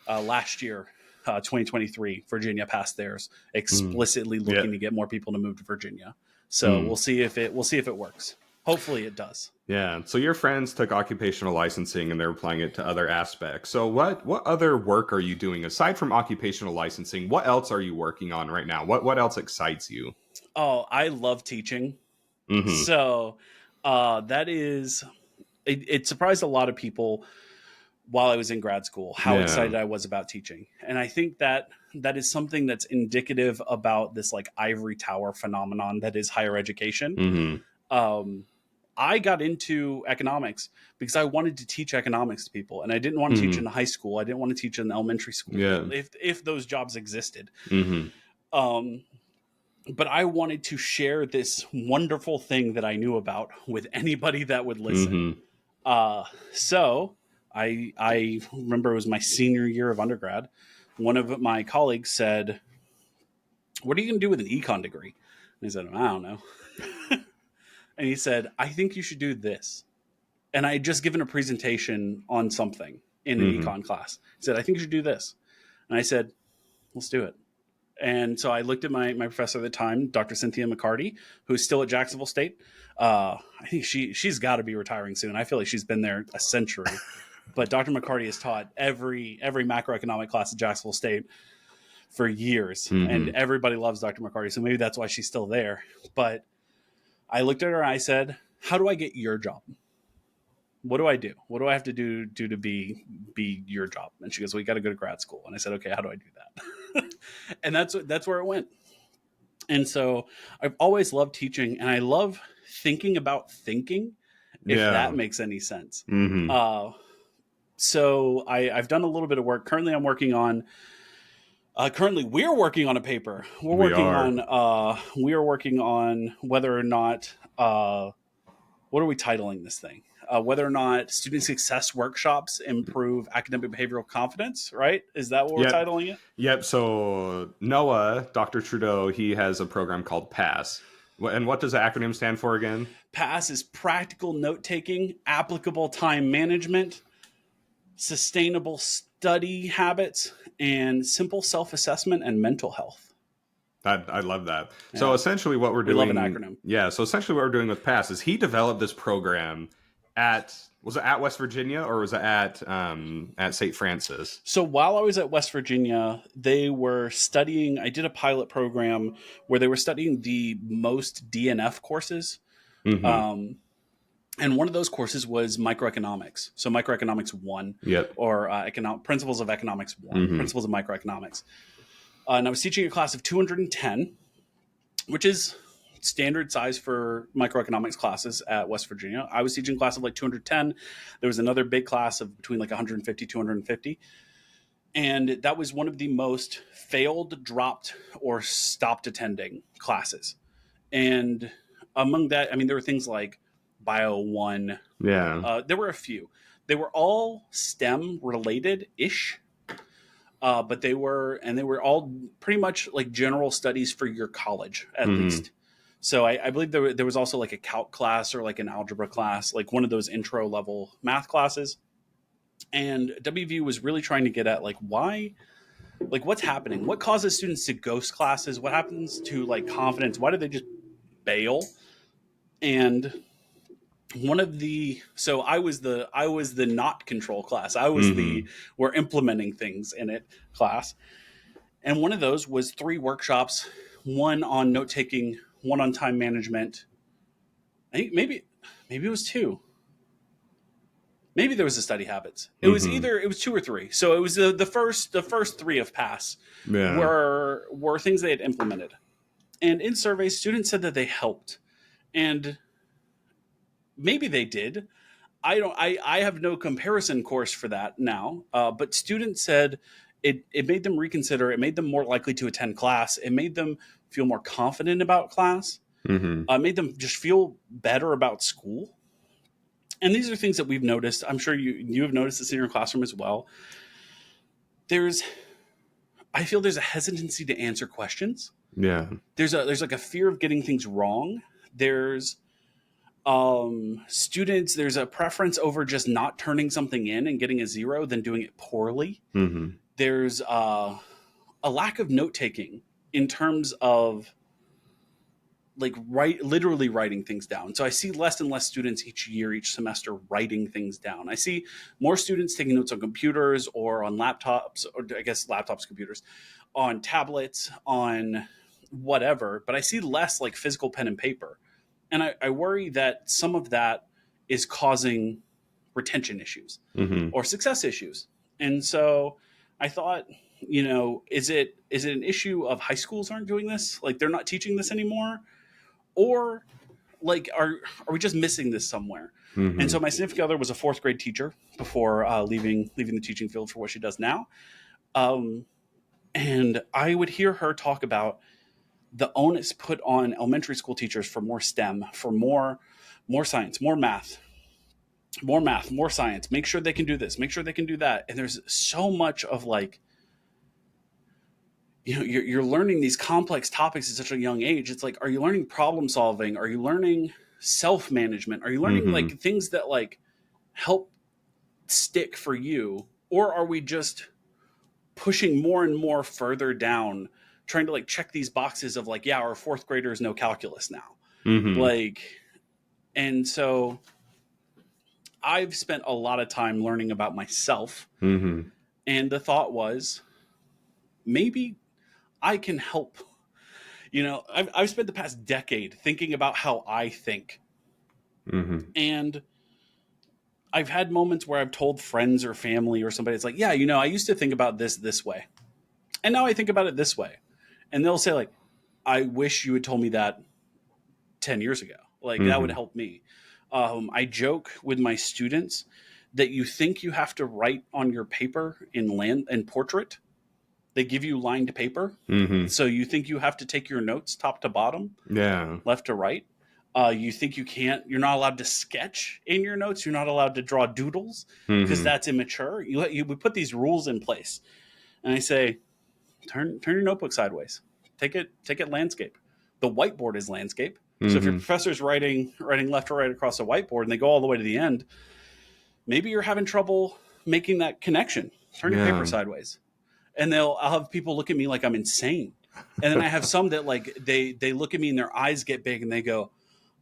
Last year, 2023, Virginia passed theirs, Mm. explicitly Yeah. looking to get more people to move to Virginia. So Mm. we'll see if it works. Hopefully, it does. Yeah. So your friends took occupational licensing and they're applying it to other aspects. So what other work are you doing aside from occupational licensing? What else are you working on right now? What else excites you? Oh, I love teaching. Hmm. So that is it surprised a lot of people while I was in grad school how Yeah. excited I was about teaching. And I think that that is something that's indicative about this like ivory tower phenomenon that is higher education. Hmm. Um, I got into economics because I wanted to teach economics to people, and I didn't want to teach Hmm. in high school. I didn't want to teach in elementary school Yeah. if those jobs existed. Hmm. Um, but I wanted to share this wonderful thing that I knew about with anybody that would listen. Hmm. So I remember it was my senior year of undergrad. One of my colleagues said, "What are you going to do with an econ degree?" And I said, "I don't know." And he said, "I think you should do this." And I had just given a presentation on something in an Hmm. econ class. He said, "I think you should do this." And I said, "Let's do it." And so I looked at my professor at the time, Dr. Cynthia McCarty, who's still at Jacksonville State. I think she's got to be retiring soon. I feel like she's been there a century. But Dr. McCarty has taught every macroeconomic class at Jacksonville State for years, and everybody loves Dr. McCarty. So maybe that's why she's still there. But I looked at her and I said, "How do I get your job? What do I do? What do I have to do to be your job?" And she goes, "Well, you got to go to grad school." And I said, "Okay, how do I do that?" And that's where it went. And so I've always loved teaching, and I love thinking about thinking, if that makes any sense. So I've done a little bit of work. Currently, I'm working on. We're working on a paper. We are working on whether or not. What are we titling this thing? Whether or not student success workshops improve academic behavioral confidence, right? Is that what we're titling it? Yep. So Noah, Dr. Trudeau, he has a program called PASS. And what does the acronym stand for again? PASS is practical note-taking, applicable time management, sustainable study habits, and simple self-assessment and mental health. I love that. Yeah. So essentially what we're doing... We love an acronym. Yeah, so essentially what we're doing with PASS is he developed this program was it at West Virginia or was it at St. Francis? So while I was at West Virginia, they were studying, I did a pilot program where they were studying the most DNF courses. And one of those courses was microeconomics. So microeconomics 1, or principles of economics 1, principles of microeconomics. And I was teaching a class of 210, which is standard size for microeconomics classes at West Virginia. I was teaching a class of like 210. There was another big class of between like 150, 250. And that was one of the most failed, dropped, or stopped attending classes. And among that, I mean, there were things like Bio 1. Yeah. There were a few. They were all STEM related-ish. But they were all pretty much like general studies for your college, at least. So I believe there was also like a calc class or like an algebra class, like one of those intro level math classes. And WVU was really trying to get at like why, like what's happening? What causes students to ghost classes? What happens to like confidence? Why do they just bail? And so I was the not control class. I was we're implementing things in it class. And one of those was 3 workshops, one on note taking, one on time management. I think maybe it was 2. Maybe there was a study habits. It was it was 2 or 3. So it was the first 3 of PASS were things they had implemented. And in surveys, students said that they helped. And maybe they did. I have no comparison course for that now. But students said it made them reconsider. It made them more likely to attend class. It made them feel more confident about class. Made them just feel better about school. And these are things that we've noticed. I'm sure you have noticed this in your classroom as well. I feel there's a hesitancy to answer questions. Yeah. There's like a fear of getting things wrong. There's students, there's a preference over just not turning something in and getting a 0 than doing it poorly. There's a lack of note taking in terms of like literally writing things down. So I see less and less students each year, each semester writing things down. I see more students taking notes on computers or on laptops, or I guess laptops, computers, on tablets, on whatever, but I see less like physical pen and paper. And I worry that some of that is causing retention issues or success issues. And so I thought, is it an issue of high schools aren't doing this? Like they're not teaching this anymore? Or like, are we just missing this somewhere? And so my significant other was a 4th grade teacher before leaving the teaching field for what she does now. And I would hear her talk about the onus put on elementary school teachers for more STEM, for more science, more math, more science. Make sure they can do this. Make sure they can do that. And there's so much of like, you're learning these complex topics at such a young age. It's like, are you learning problem solving? Are you learning self-management? Are you learning like things that like help stick for you? Or are we just pushing more and more further down trying to like check these boxes of like, yeah, our fourth graders know calculus now. Mm-hmm. Like, and so I've spent a lot of time learning about myself. Mm-hmm. And the thought was, maybe I can help. I've spent the past decade thinking about how I think. Mm-hmm. And I've had moments where I've told friends or family or somebody, it's like, yeah, I used to think about this way. And now I think about it this way. And they'll say, like, I wish you had told me that 10 years ago. Like, that would Mm-hmm. help me. I joke with my students that you think you have to write on your paper in land and portrait. They give you lined paper. Mm-hmm. So you think you have to take your notes top to bottom, Yeah. left to right. You think you're not allowed to sketch in your notes. You're not allowed to draw doodles because Mm-hmm. that's immature. We put these rules in place. And I say, turn your notebook sideways. Take it landscape. The whiteboard is landscape. So if your Mm-hmm. professor's writing left or right across a whiteboard and they go all the way to the end, maybe you're having trouble making that connection. Turn your paper Yeah. sideways. And I'll have people look at me like I'm insane. And then I have some that like they look at me and their eyes get big and they go,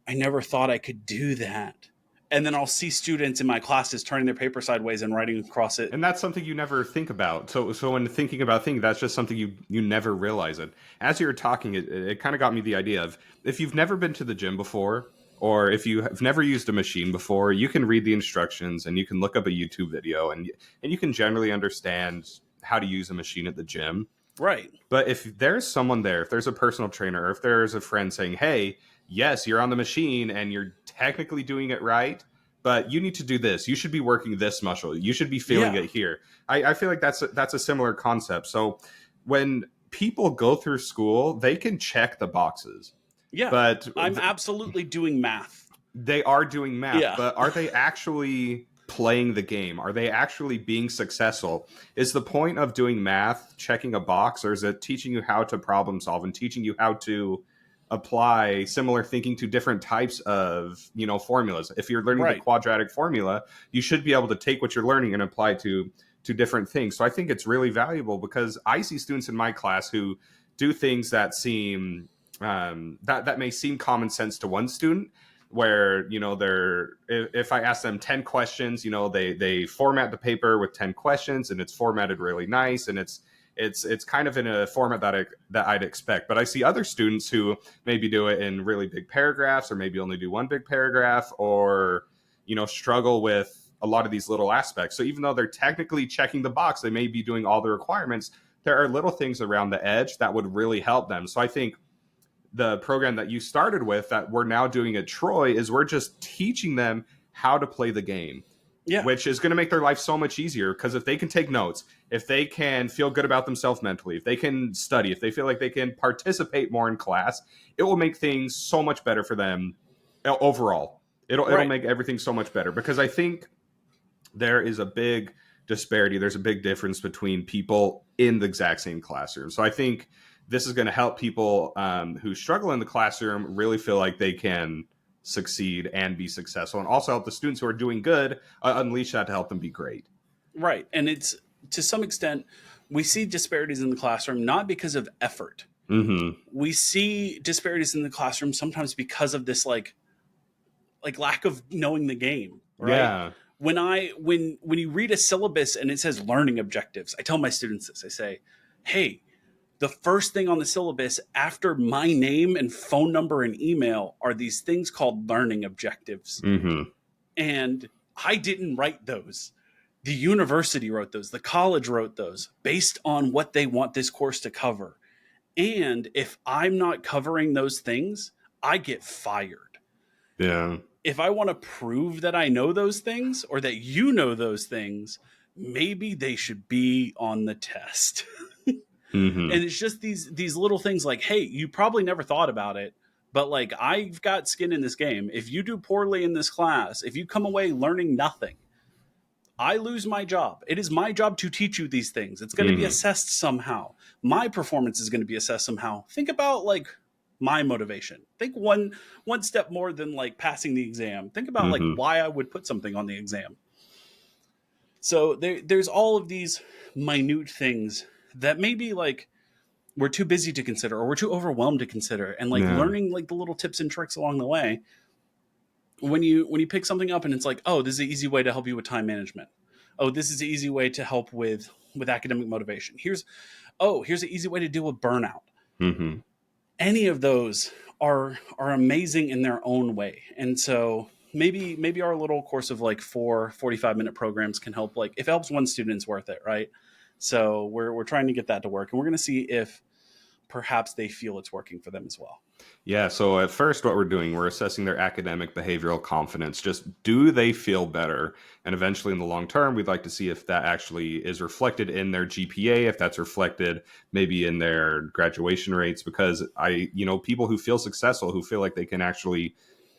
I never thought I could do that. And then I'll see students in my classes turning their paper sideways and writing across it. And that's something you never think about. So when thinking about things, that's just something you never realize it. As you were talking, it kind of got me the idea of, if you've never been to the gym before, or if you have never used a machine before, you can read the instructions and you can look up a YouTube video and you can generally understand how to use a machine at the gym. Right. But if there's someone there, if there's a personal trainer, or if there's a friend saying, hey, yes, you're on the machine and you're technically doing it right, but you need to do this. You should be working this muscle. You should be feeling Yeah. it here. I feel like that's a similar concept. So when people go through school, they can check the boxes, Yeah. but I'm absolutely doing math. they are doing math. Yeah. But are they actually playing the game? Are they actually being successful? Is the point of doing math checking a box, or is it teaching you how to problem solve and teaching you how to apply similar thinking to different types of formulas? If you're learning the Right. quadratic formula, you should be able to take what you're learning and apply to different things. So I think it's really valuable, because I see students in my class who do things that seem that may seem common sense to one student, where they're, if I ask them 10 questions, they format the paper with 10 questions, and it's formatted really nice, and it's kind of in a format that I'd expect. But I see other students who maybe do it in really big paragraphs, or maybe only do one big paragraph, or struggle with a lot of these little aspects. So even though they're technically checking the box, they may be doing all the requirements, there are little things around the edge that would really help them. So I think the program that you started with, that we're now doing at Troy, is we're just teaching them how to play the game. Yeah. Which is going to make their life so much easier, because if they can take notes, if they can feel good about themselves mentally, if they can study, if they feel like they can participate more in class, it will make things so much better for them overall. It'll Right. make everything so much better, because I think there is a big disparity. There's a big difference between people in the exact same classroom. So I think this is going to help people who struggle in the classroom really feel like they can succeed and be successful, and also help the students who are doing good unleash that to help them be great. Right. And it's, to some extent, we see disparities in the classroom not because of effort. Mm-hmm. We see disparities in the classroom sometimes because of this like lack of knowing the game, right? Yeah. When you read a syllabus and it says learning objectives, I tell my students this. I say, hey, the first thing on the syllabus after my name and phone number and email are these things called learning objectives. Mm-hmm. And I didn't write those. The university wrote those. The college wrote those based on what they want this course to cover. And if I'm not covering those things, I get fired. Yeah. If I want to prove that I know those things, or that you know those things, maybe they should be on the test. Mm-hmm. And it's just these little things like, hey, you probably never thought about it, but like, I've got skin in this game. If you do poorly in this class, if you come away learning nothing, I lose my job. It is my job to teach you these things. It's going to be Mm-hmm. assessed somehow. My performance is going to be assessed somehow. Think about like my motivation. Think one step more than like passing the exam. Think about like Mm-hmm. why I would put something on the exam. So there's all of these minute things that maybe like we're too busy to consider, or we're too overwhelmed to consider. And like Yeah. learning like the little tips and tricks along the way, when you pick something up and it's like, oh, this is an easy way to help you with time management. Oh, this is an easy way to help with academic motivation. Here's an easy way to deal with burnout. Mm-hmm. Any of those are amazing in their own way. And so maybe our little course of like 45-minute programs can help. Like if it helps one student, it's worth it, right? So we're trying to get that to work, and we're going to see if perhaps they feel it's working for them as well. Yeah, so at first, what we're doing, we're assessing their academic behavioral confidence. Just do they feel better? And eventually, in the long term, we'd like to see if that actually is reflected in their GPA, if that's reflected maybe in their graduation rates. Because people who feel successful, who feel like they can actually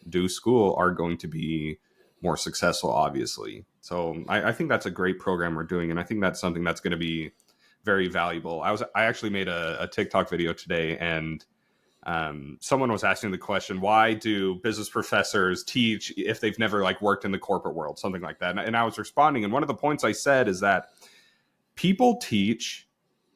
do school, are going to be more successful, obviously. So I think that's a great program we're doing, and I think that's something that's going to be very valuable. I actually made a TikTok video today, and someone was asking the question, why do business professors teach if they've never like worked in the corporate world, something like that. And I was responding, and one of the points I said is that people teach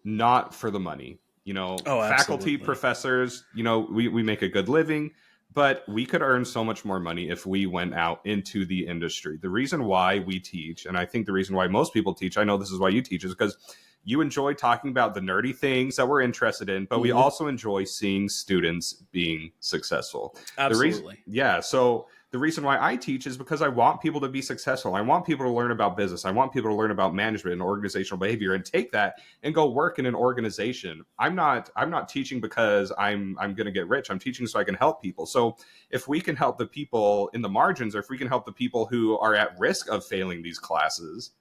not for the money. Oh, Faculty, absolutely. professors, we make a good living, but we could earn so much more money if we went out into the industry. The reason why we teach, and I think the reason why most people teach, I know this is why you teach, is because you enjoy talking about the nerdy things that we're interested in, but we also enjoy seeing students being successful. Absolutely. So the reason why I teach is because I want people to be successful. I want people to learn about business. I want people to learn about management and organizational behavior and take that and go work in an organization. I'm not teaching because I'm going to get rich. I'm teaching so I can help people. So if we can help the people in the margins, or if we can help the people who are at risk of failing these classes,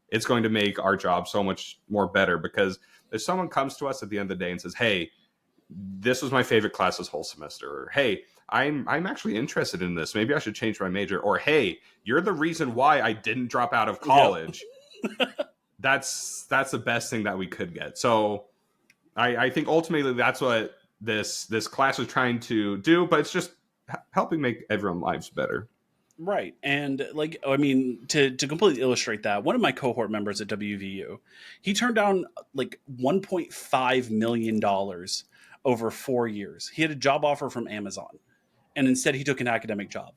it's going to make our job so much more better. Because if someone comes to us at the end of the day and says, hey, this was my favorite class this whole semester, or hey, I'm actually interested in this, maybe I should change my major, or hey, you're the reason why I didn't drop out of college. Yep. That's the best thing that we could get. So I think ultimately that's what this class is trying to do, but it's just helping make everyone's lives better. Right. And like, I mean, to completely illustrate that, one of my cohort members at WVU, he turned down like $1.5 million over 4 years. He had a job offer from Amazon, and instead he took an academic job.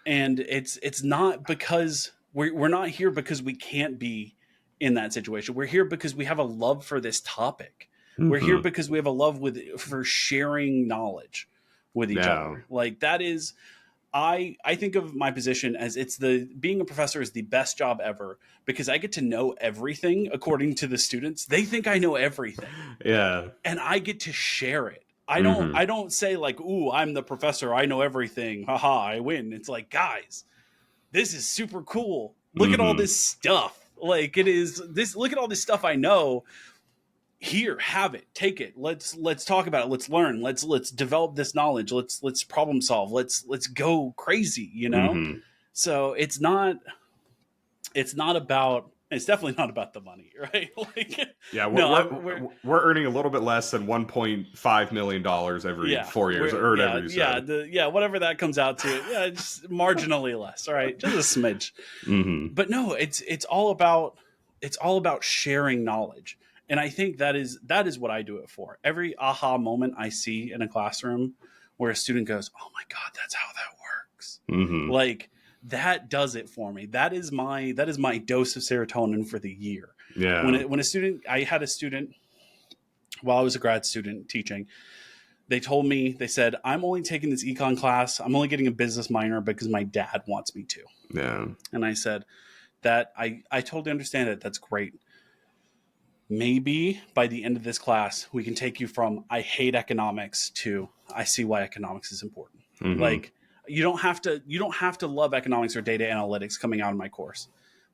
And it's not because we're not here because we can't be in that situation. We're here because we have a love for this topic. Mm-hmm. We're here because we have a love for sharing knowledge with each other. Like that is, I think of my position as being a professor is the best job ever, because I get to know everything according to the students. They think I know everything. Yeah. And I get to share it. I don't say like, ooh, I'm the professor, I know everything. Haha, I win. It's like, guys, this is super cool. Look at all this stuff. Like it is this, look at all this stuff I know. Here, have it, take it. Let's talk about it. Let's learn. Let's develop this knowledge. Let's problem solve. Let's go crazy, So it's definitely not about the money, right? Like, yeah, we're earning a little bit less than $1.5 million every 4 years, or whatever you said. Whatever that comes out to. Yeah, just marginally less, right? Just a smidge. But no, it's all about sharing knowledge. And I think that is what I do it for. Every aha moment I see in a classroom where a student goes, "Oh my God, that's how that works." Like that does it for me. That is my dose of serotonin for the year. Yeah. I had a student while I was a grad student teaching. They said, "I'm only taking this econ class. I'm only getting a business minor because my dad wants me to." Yeah. And I said that I totally understand it. That's great. Maybe by the end of this class, we can take you from I hate economics to I see why economics is important. Like you don't have to love economics or data analytics coming out of my course,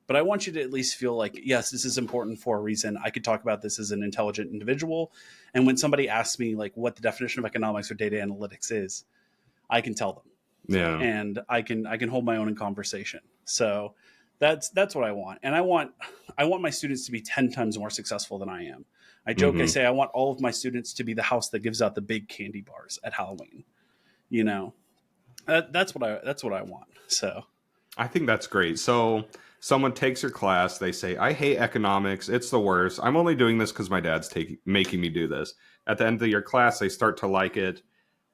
but I want you to at least feel like, yes, this is important for a reason. I could talk about this as an intelligent individual. And when somebody asks me like what the definition of economics or data analytics is, I can tell them. Yeah. And I can hold my own in conversation. So that's what I want. And I want my students to be 10 times more successful than I am. I joke, I say, I want all of my students to be the house that gives out the big candy bars at Halloween. That's what I want. So I think that's great. So Someone takes your class, they say, I hate economics, it's the worst. I'm only doing this because my dad's making me do this. At the end of your class, they start to like it.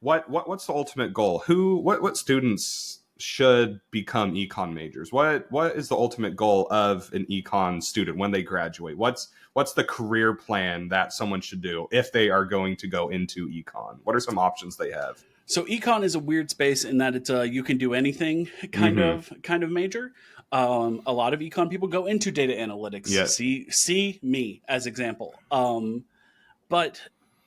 What's the ultimate goal? What students should become econ majors? What is the ultimate goal of an econ student when they graduate? What's the career plan that someone should do if they are going to go into econ? What are some options they have? So econ is a weird space in that it's a you can do anything kind of major. A lot of econ people go into data analytics. Yeah. See me as example. But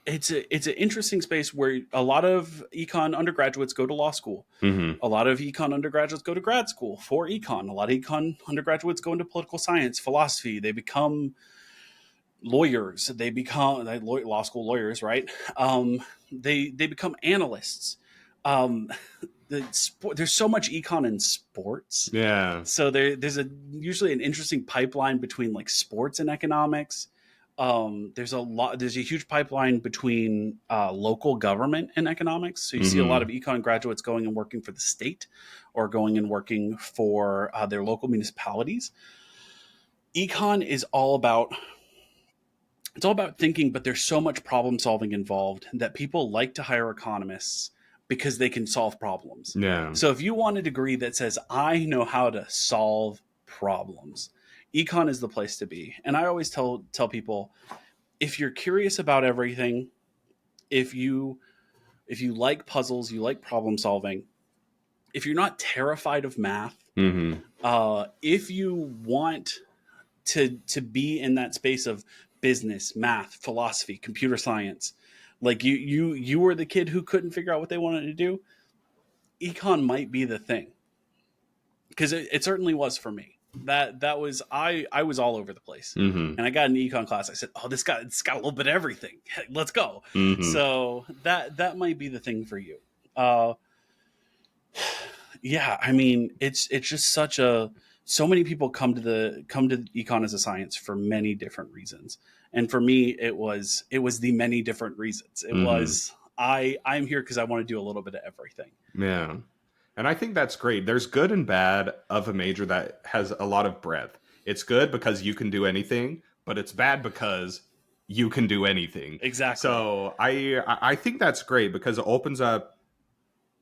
it's an interesting space where a lot of econ undergraduates go to law school. Mm-hmm. A lot of econ undergraduates go to grad school for econ. A lot of econ undergraduates go into political science, philosophy. They become lawyers. They become law school lawyers, right? They become analysts. Um, there's so much econ in sports. Yeah. So there's usually an interesting pipeline between like sports and economics. There's a huge pipeline between local government and economics. So you see a lot of econ graduates going and working for the state or going and working for their local municipalities. Econ is all about thinking, but there's so much problem solving involved that people like to hire economists because they can solve problems. Yeah. So if you want a degree that says, I know how to solve problems, econ is the place to be. And I always tell people, if you're curious about everything, if you like puzzles, you like problem solving, if you're not terrified of math, if you want to be in that space of business, math, philosophy, computer science, like you were the kid who couldn't figure out what they wanted to do, econ might be the thing, because it certainly was for me. That was I was all over the place, and I got an econ class. I said, "Oh, it's got a little bit of everything. Let's go." So that might be the thing for you. Yeah, I mean, it's just so many people come to econ as a science for many different reasons, and for me, it was the many different reasons. It was I'm here because I want to do a little bit of everything. Yeah. And I think that's great. There's good and bad of a major that has a lot of breadth. It's good because you can do anything, but it's bad because you can do anything. Exactly. So I think that's great because it opens up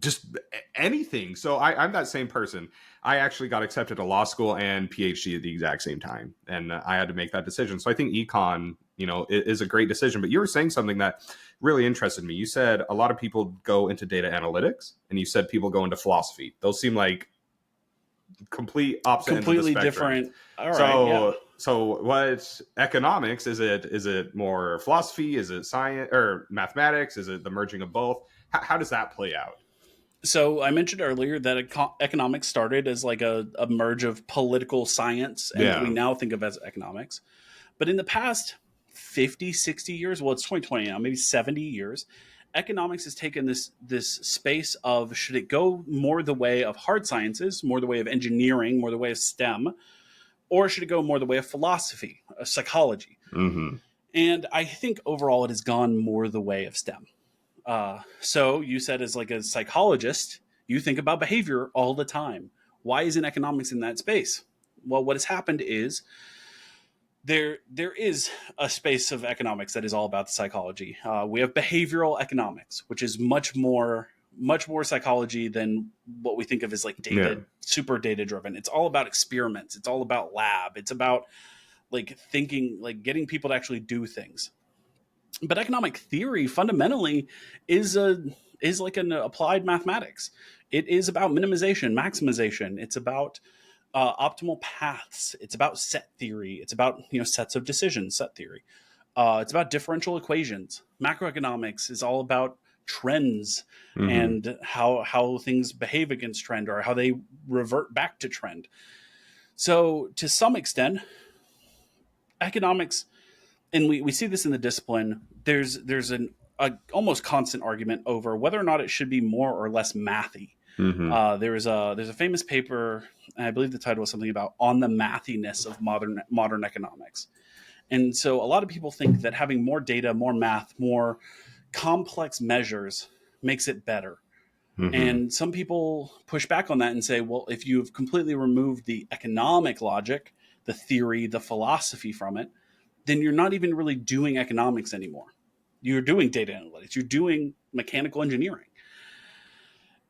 just anything. So I'm that same person. I actually got accepted to law school and PhD at the exact same time, and I had to make that decision. So I think econ, is a great decision. But you were saying something that really interested me. You said a lot of people go into data analytics, and you said people go into philosophy. Those seem like complete opposite completely ends of the spectrum. different. All right. So what economics is it? Is it more philosophy? Is it science or mathematics? Is it the merging of both? How does that play out? So I mentioned earlier that economics started as like a merge of political science and what we now think of as economics. But in the past 50, 60 years, well, it's 2020 now, maybe 70 years, economics has taken this space of, should it go more the way of hard sciences, more the way of engineering, more the way of STEM, or should it go more the way of philosophy, psychology? And I think overall it has gone more the way of STEM. So you said, as like a psychologist, you think about behavior all the time. Why isn't economics in that space? Well, what has happened is there is a space of economics that is all about the psychology. We have behavioral economics, which is much more psychology than what we think of as like super data driven. It's all about experiments. It's all about lab. It's about like thinking, like getting people to actually do things. But economic theory fundamentally is like an applied mathematics. It is about minimization, maximization. It's about optimal paths. It's about set theory. It's about sets of decisions, set theory. It's about differential equations. Macroeconomics is all about trends and how things behave against trend or how they revert back to trend. So to some extent, economics, and we see this in the discipline, there's an almost constant argument over whether or not it should be more or less mathy. There's a famous paper, and I believe the title was something about on the mathiness of modern economics. And so a lot of people think that having more data, more math, more complex measures makes it better. Mm-hmm. And some people push back on that and say, well, if you've completely removed the economic logic, the theory, the philosophy from it, then you're not even really doing economics anymore. You're doing data analytics, you're doing mechanical engineering.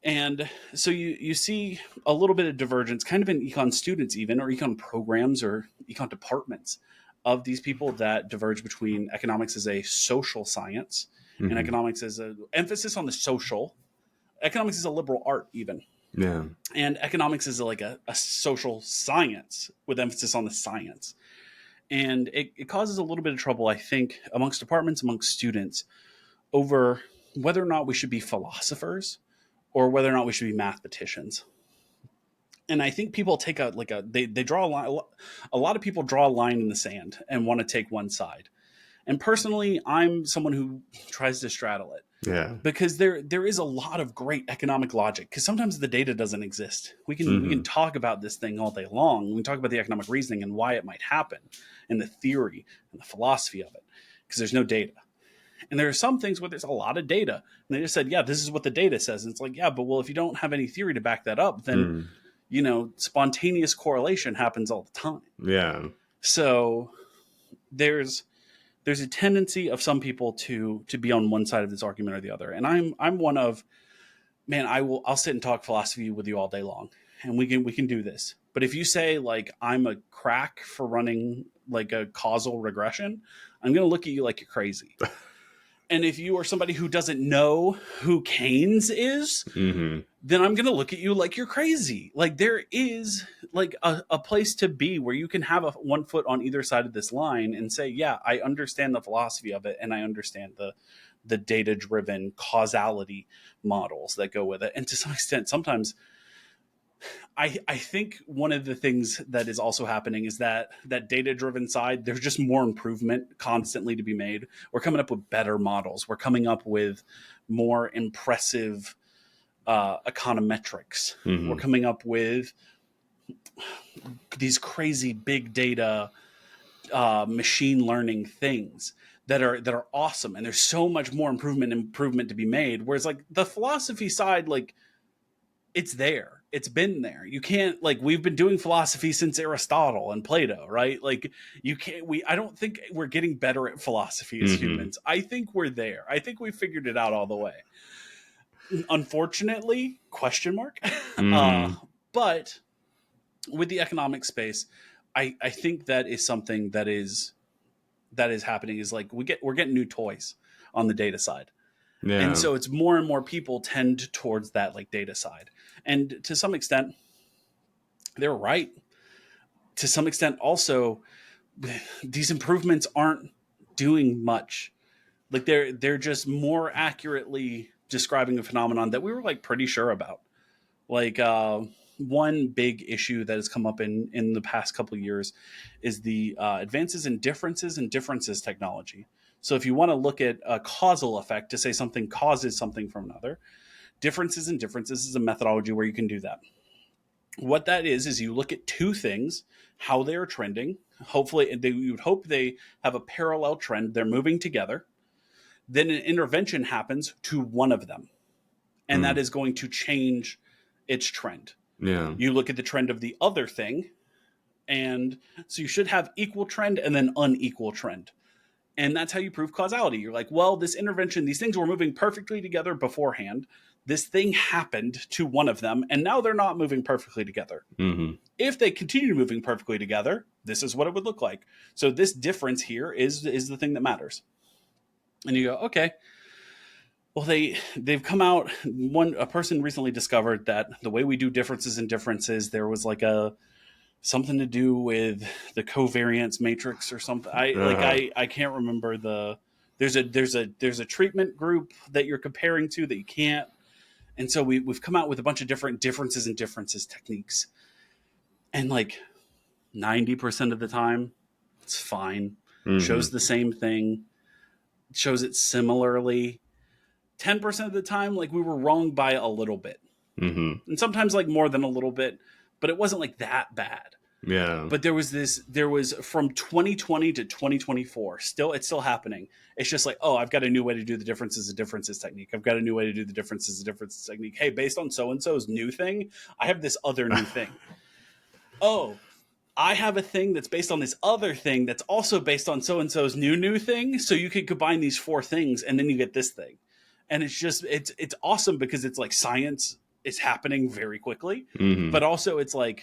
And so you see a little bit of divergence kind of in econ students, even, or econ programs or econ departments, of these people that diverge between economics as a social science and Mm-hmm. economics as an emphasis on the social. Economics is a liberal art, even. Yeah. And economics is like a social science with emphasis on the science. And it causes a little bit of trouble, I think, amongst departments, amongst students, over whether or not we should be philosophers or whether or not we should be mathematicians. And I think people take they draw a line. A lot of people draw a line in the sand and want to take one side. And personally, I'm someone who tries to straddle it, Yeah. because there is a lot of great economic logic, because sometimes the data doesn't exist. We can Mm-hmm. talk about this thing all day long. We can talk about the economic reasoning and why it might happen, and the theory and the philosophy of it, because there's no data. And there are some things where there's a lot of data, and they just said, yeah, this is what the data says. And it's like, yeah, but well, if you don't have any theory to back that up, then Mm. spontaneous correlation happens all the time. Yeah. So there's a tendency of some people to be on one side of this argument or the other, and I'm one of, man, I'll sit and talk philosophy with you all day long, and we can do this. But if you say like I'm a crack for running like a causal regression, I'm going to look at you like you're crazy. And if you are somebody who doesn't know who Keynes is, Mm-hmm. then I'm going to look at you like you're crazy. Like there is like a place to be where you can have one foot on either side of this line and say, yeah, I understand the philosophy of it, and I understand the data driven causality models that go with it. And to some extent, sometimes I think one of the things that is also happening is that data driven side, there's just more improvement constantly to be made. We're coming up with better models. We're coming up with more impressive econometrics. We're Mm-hmm. coming up with these crazy big data machine learning things that are awesome, and there's so much more improvement to be made. Whereas like the philosophy side, like it's there, it's been there. You can't, like, we've been doing philosophy since Aristotle and Plato, right? Like you can't we I don't think we're getting better at philosophy as Mm-hmm. humans. I think we're there. I think we figured it out all the way. Unfortunately, question mark. uh Mm-hmm. but with the economic space, I think that is something that is happening, is like we're getting new toys on the data side. And Yeah. so it's more and more people tend towards that like data side. And to some extent, they're right. To some extent also, these improvements aren't doing much. Like they're just more accurately describing a phenomenon that we were like pretty sure about. Like one big issue that has come up in the past couple of years is the advances in differences technology. So if you want to look at a causal effect to say something causes something from another, differences is a methodology where you can do that. What that is you look at two things, how they are trending. Hopefully, you would hope they have a parallel trend. They're moving together. Then an intervention happens to one of them, and that Mm. is going to change its trend. Yeah. You look at the trend of the other thing, and so you should have equal trend and then unequal trend. And that's how you prove causality. You're like, well, this intervention, these things were moving perfectly together beforehand. This thing happened to one of them, and now they're not moving perfectly together. Mm-hmm. If they continue moving perfectly together, this is what it would look like. So this difference here is the thing that matters. And you go, okay. Well, they've come out. A person recently discovered that the way we do differences, there was like a something to do with the covariance matrix or something. Uh-huh. I can't remember the. There's a treatment group that you're comparing to that you can't. And so we've come out with a bunch of different differences techniques, and like 90% of the time, it's fine. Mm-hmm. Shows the same thing. Shows it similarly. 10% of the time, like we were wrong by a little bit, Mm-hmm. and sometimes like more than a little bit, but it wasn't like that bad. Yeah. But there was from 2020 to 2024, it's still happening. It's just like, oh, I've got a new way to do the differences of differences technique. I've got a new way to do the differences of differences technique. Hey, based on so and so's new thing, I have this other new thing. Oh, I have a thing that's based on this other thing that's also based on so and so's new thing. So you can combine these four things, and then you get this thing. And it's awesome because it's like science is happening very quickly, Hmm. but also it's like,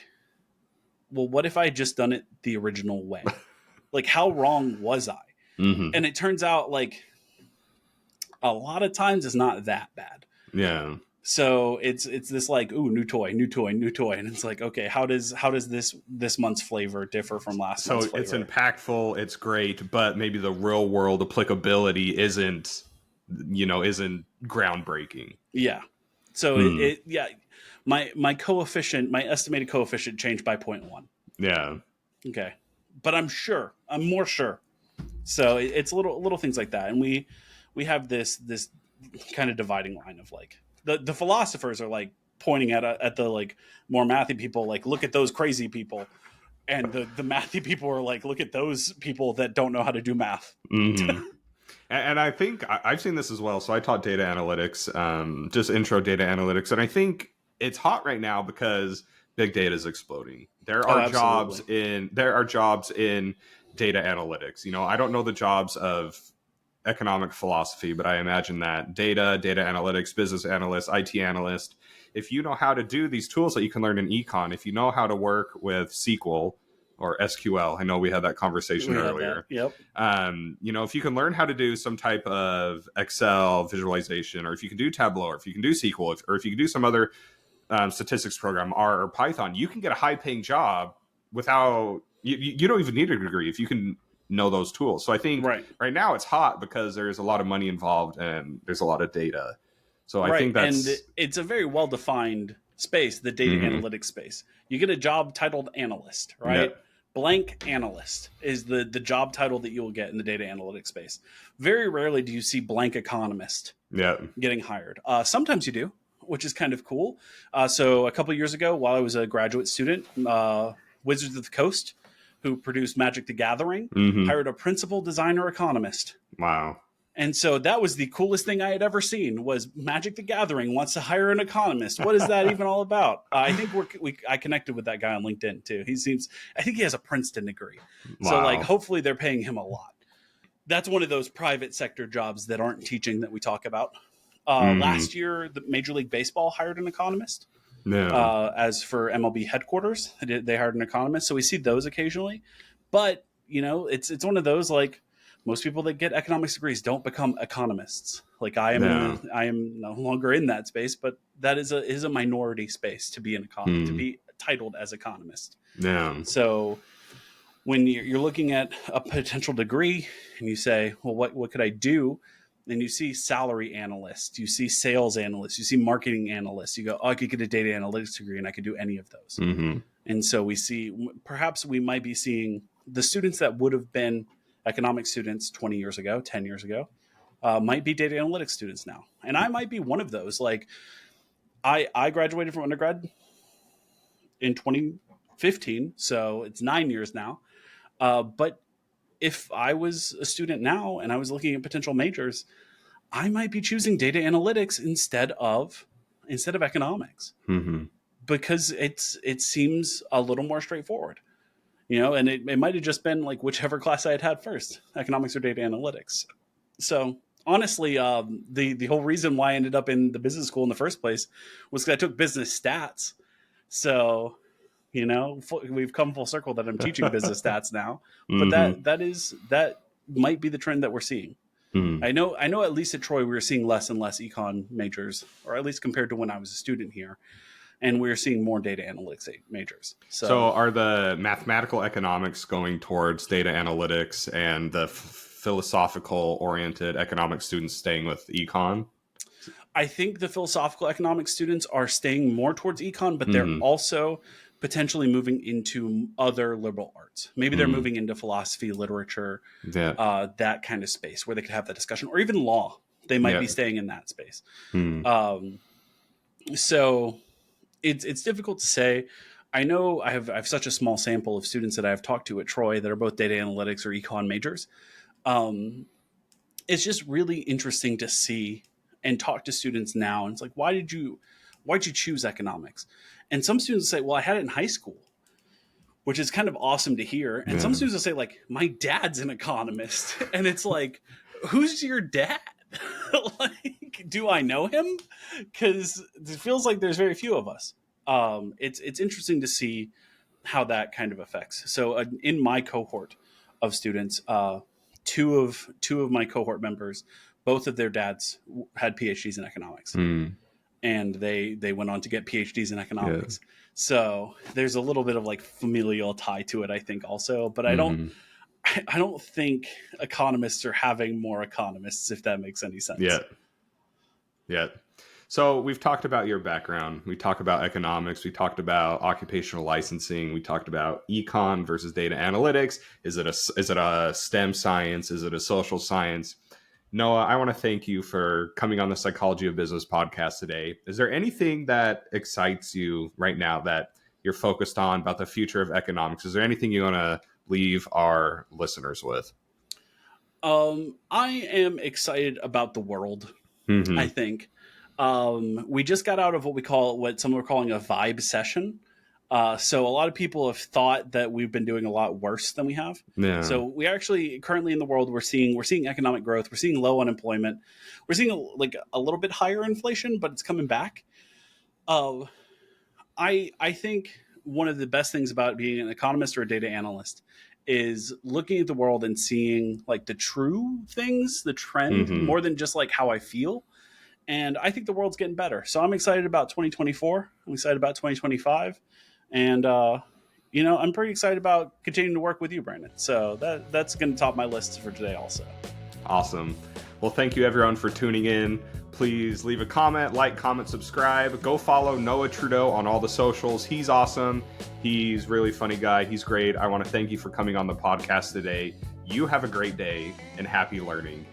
well, what if I had just done it the original way? Like, how wrong was I? Hmm. And it turns out, like, a lot of times it's not that bad. Yeah. So it's this like, ooh, new toy, new toy, new toy, and it's like, okay, how does this month's flavor differ from last So month's it's flavor? impactful, it's great, but maybe the real world applicability isn't groundbreaking. Yeah. So Hmm. yeah, my coefficient, my estimated coefficient changed by 0.1. Yeah. Okay, but I'm more sure. So it's little things like that, and we have this kind of dividing line of like the philosophers are like pointing at the like more mathy people, like look at those crazy people, and the mathy people are like look at those people that don't know how to do math. Hmm. And I think I've seen this as well. So I taught data analytics, just intro data analytics, and I think it's hot right now because big data is exploding. Oh, absolutely. There are jobs in data analytics. I don't know the jobs of economic philosophy, but I imagine that data analytics, business analyst, IT analyst, if you know how to do these tools that you can learn in econ, if you know how to work with SQL or SQL, I know we had that conversation We had that. earlier. Yep. If you can learn how to do some type of Excel visualization, or if you can do Tableau, or if you can do SQL, or if you can do some other statistics program, R or Python, you can get a high paying job without, you don't even need a degree if you can know those tools. So I think Right. right now it's hot because there's a lot of money involved and there's a lot of data. So I Right. think And that's, it's a very well defined space, the data mhm. analytics space. You get a job titled analyst, Yeah. right? Blank analyst is the job title that you will get in the data analytics space. Very rarely do you see blank economist Yeah. getting hired. Sometimes you do, which is kind of cool. So a couple of years ago, while I was a graduate student, Wizards of the Coast, who produced Magic the Gathering, Hmm. hired a principal designer economist. Wow. And so that was the coolest thing I had ever seen was Magic the Gathering wants to hire an economist. What is that even all about? I think I connected with that guy on LinkedIn too. I think he has a Princeton degree. So like, Wow. hopefully they're paying him a lot. That's one of those private sector jobs that aren't teaching that we talk about. Hmm. Last year, the Major League Baseball hired an economist. Yeah. As for MLB headquarters, they hired an economist. So we see those occasionally, but it's one of those like most people that get economics degrees don't become economists. Like Yeah. I am no longer in that space, but that is a minority space to be to Hmm. be titled as economist. Yeah. So when you're looking at a potential degree and you say, well, what could I do? And you see salary analyst, you see sales analyst, you see marketing analyst. You go, oh, I could get a data analytics degree and I could do any of those. Hmm. And so we see perhaps we might be seeing the students that would have been economic students 20 years ago, 10 years ago, might be data analytics students now. And I might be one of those. Like I graduated from undergrad in 2015, so it's 9 years now. But if I was a student now and I was looking at potential majors, I might be choosing data analytics instead of economics Hmm. because it seems a little more straightforward. And it might have just been like whichever class I had first, economics or data analytics. So honestly, the whole reason why I ended up in the business school in the first place was because I took business stats. So we've come full circle that I'm teaching business stats now, but Hmm. that might be the trend that we're seeing. Hmm. I know at least at Troy we were seeing less and less econ majors, or at least compared to when I was a student here, and we are seeing more data analytics majors. So So, are the mathematical economics going towards data analytics and the philosophical oriented economic students staying with econ? I think the philosophical economics students are staying more towards econ, but they're Hmm. also potentially moving into other liberal arts. Maybe they're Hmm. moving into philosophy, literature, Yeah. that kind of space where they could have that discussion, or even law. They might Yeah. be staying in that space. Hmm. So it's difficult to say. I know I have such a small sample of students that I've talked to at Troy that are both data analytics or econ majors. Um, it's just really interesting to see and talk to students now. And it's like, why'd you choose economics? And some students say, well, I had it in high school, which is kind of awesome to hear. And some Yeah. students will say, like, my dad's an economist. And it's like, who's your dad? Like, do I know him? Because it feels like there's very few of us. It's interesting to see how that kind of affects. So in my cohort of students, two of my cohort members, both of their dads had PhDs in economics, Mm, and they went on to get PhDs in yeah. economics. So there's a little bit of like familial tie to it, I think, also. But Hmm. I don't think economists are having more economists, if that makes any sense. Yeah. Yeah. So we've talked about your background. We talked about economics. We talked about occupational licensing. We talked about econ versus data analytics. Is it a STEM science? Is it a social science? Noah, I want to thank you for coming on the Psychology of Business podcast today. Is there anything that excites you right now that you're focused on about the future of economics? Is there anything you want to leave our listeners with? I am excited about the world. I Hmm. think we just got out of what some are calling a vibe session. So a lot of people have thought that we've been doing a lot worse than we have. Yeah. So we actually currently in the world we're seeing economic growth, we're seeing low unemployment, we're seeing like a little bit higher inflation, but it's coming back. Uh, I think one of the best things about being an economist or a data analyst is looking at the world and seeing like the true things, the trend, Hmm. more than just like how I feel. And I think the world's getting better. So I'm excited about 2024. I'm excited about 2025. And, I'm pretty excited about continuing to work with you, Brandon. So that's going to top my list for today also. Awesome. Well, thank you everyone for tuning in. Please leave a comment, comment, subscribe. Go follow Noah Trudeau on all the socials. He's awesome. He's really funny guy. He's great. I want to thank you for coming on the podcast today. You have a great day and happy learning.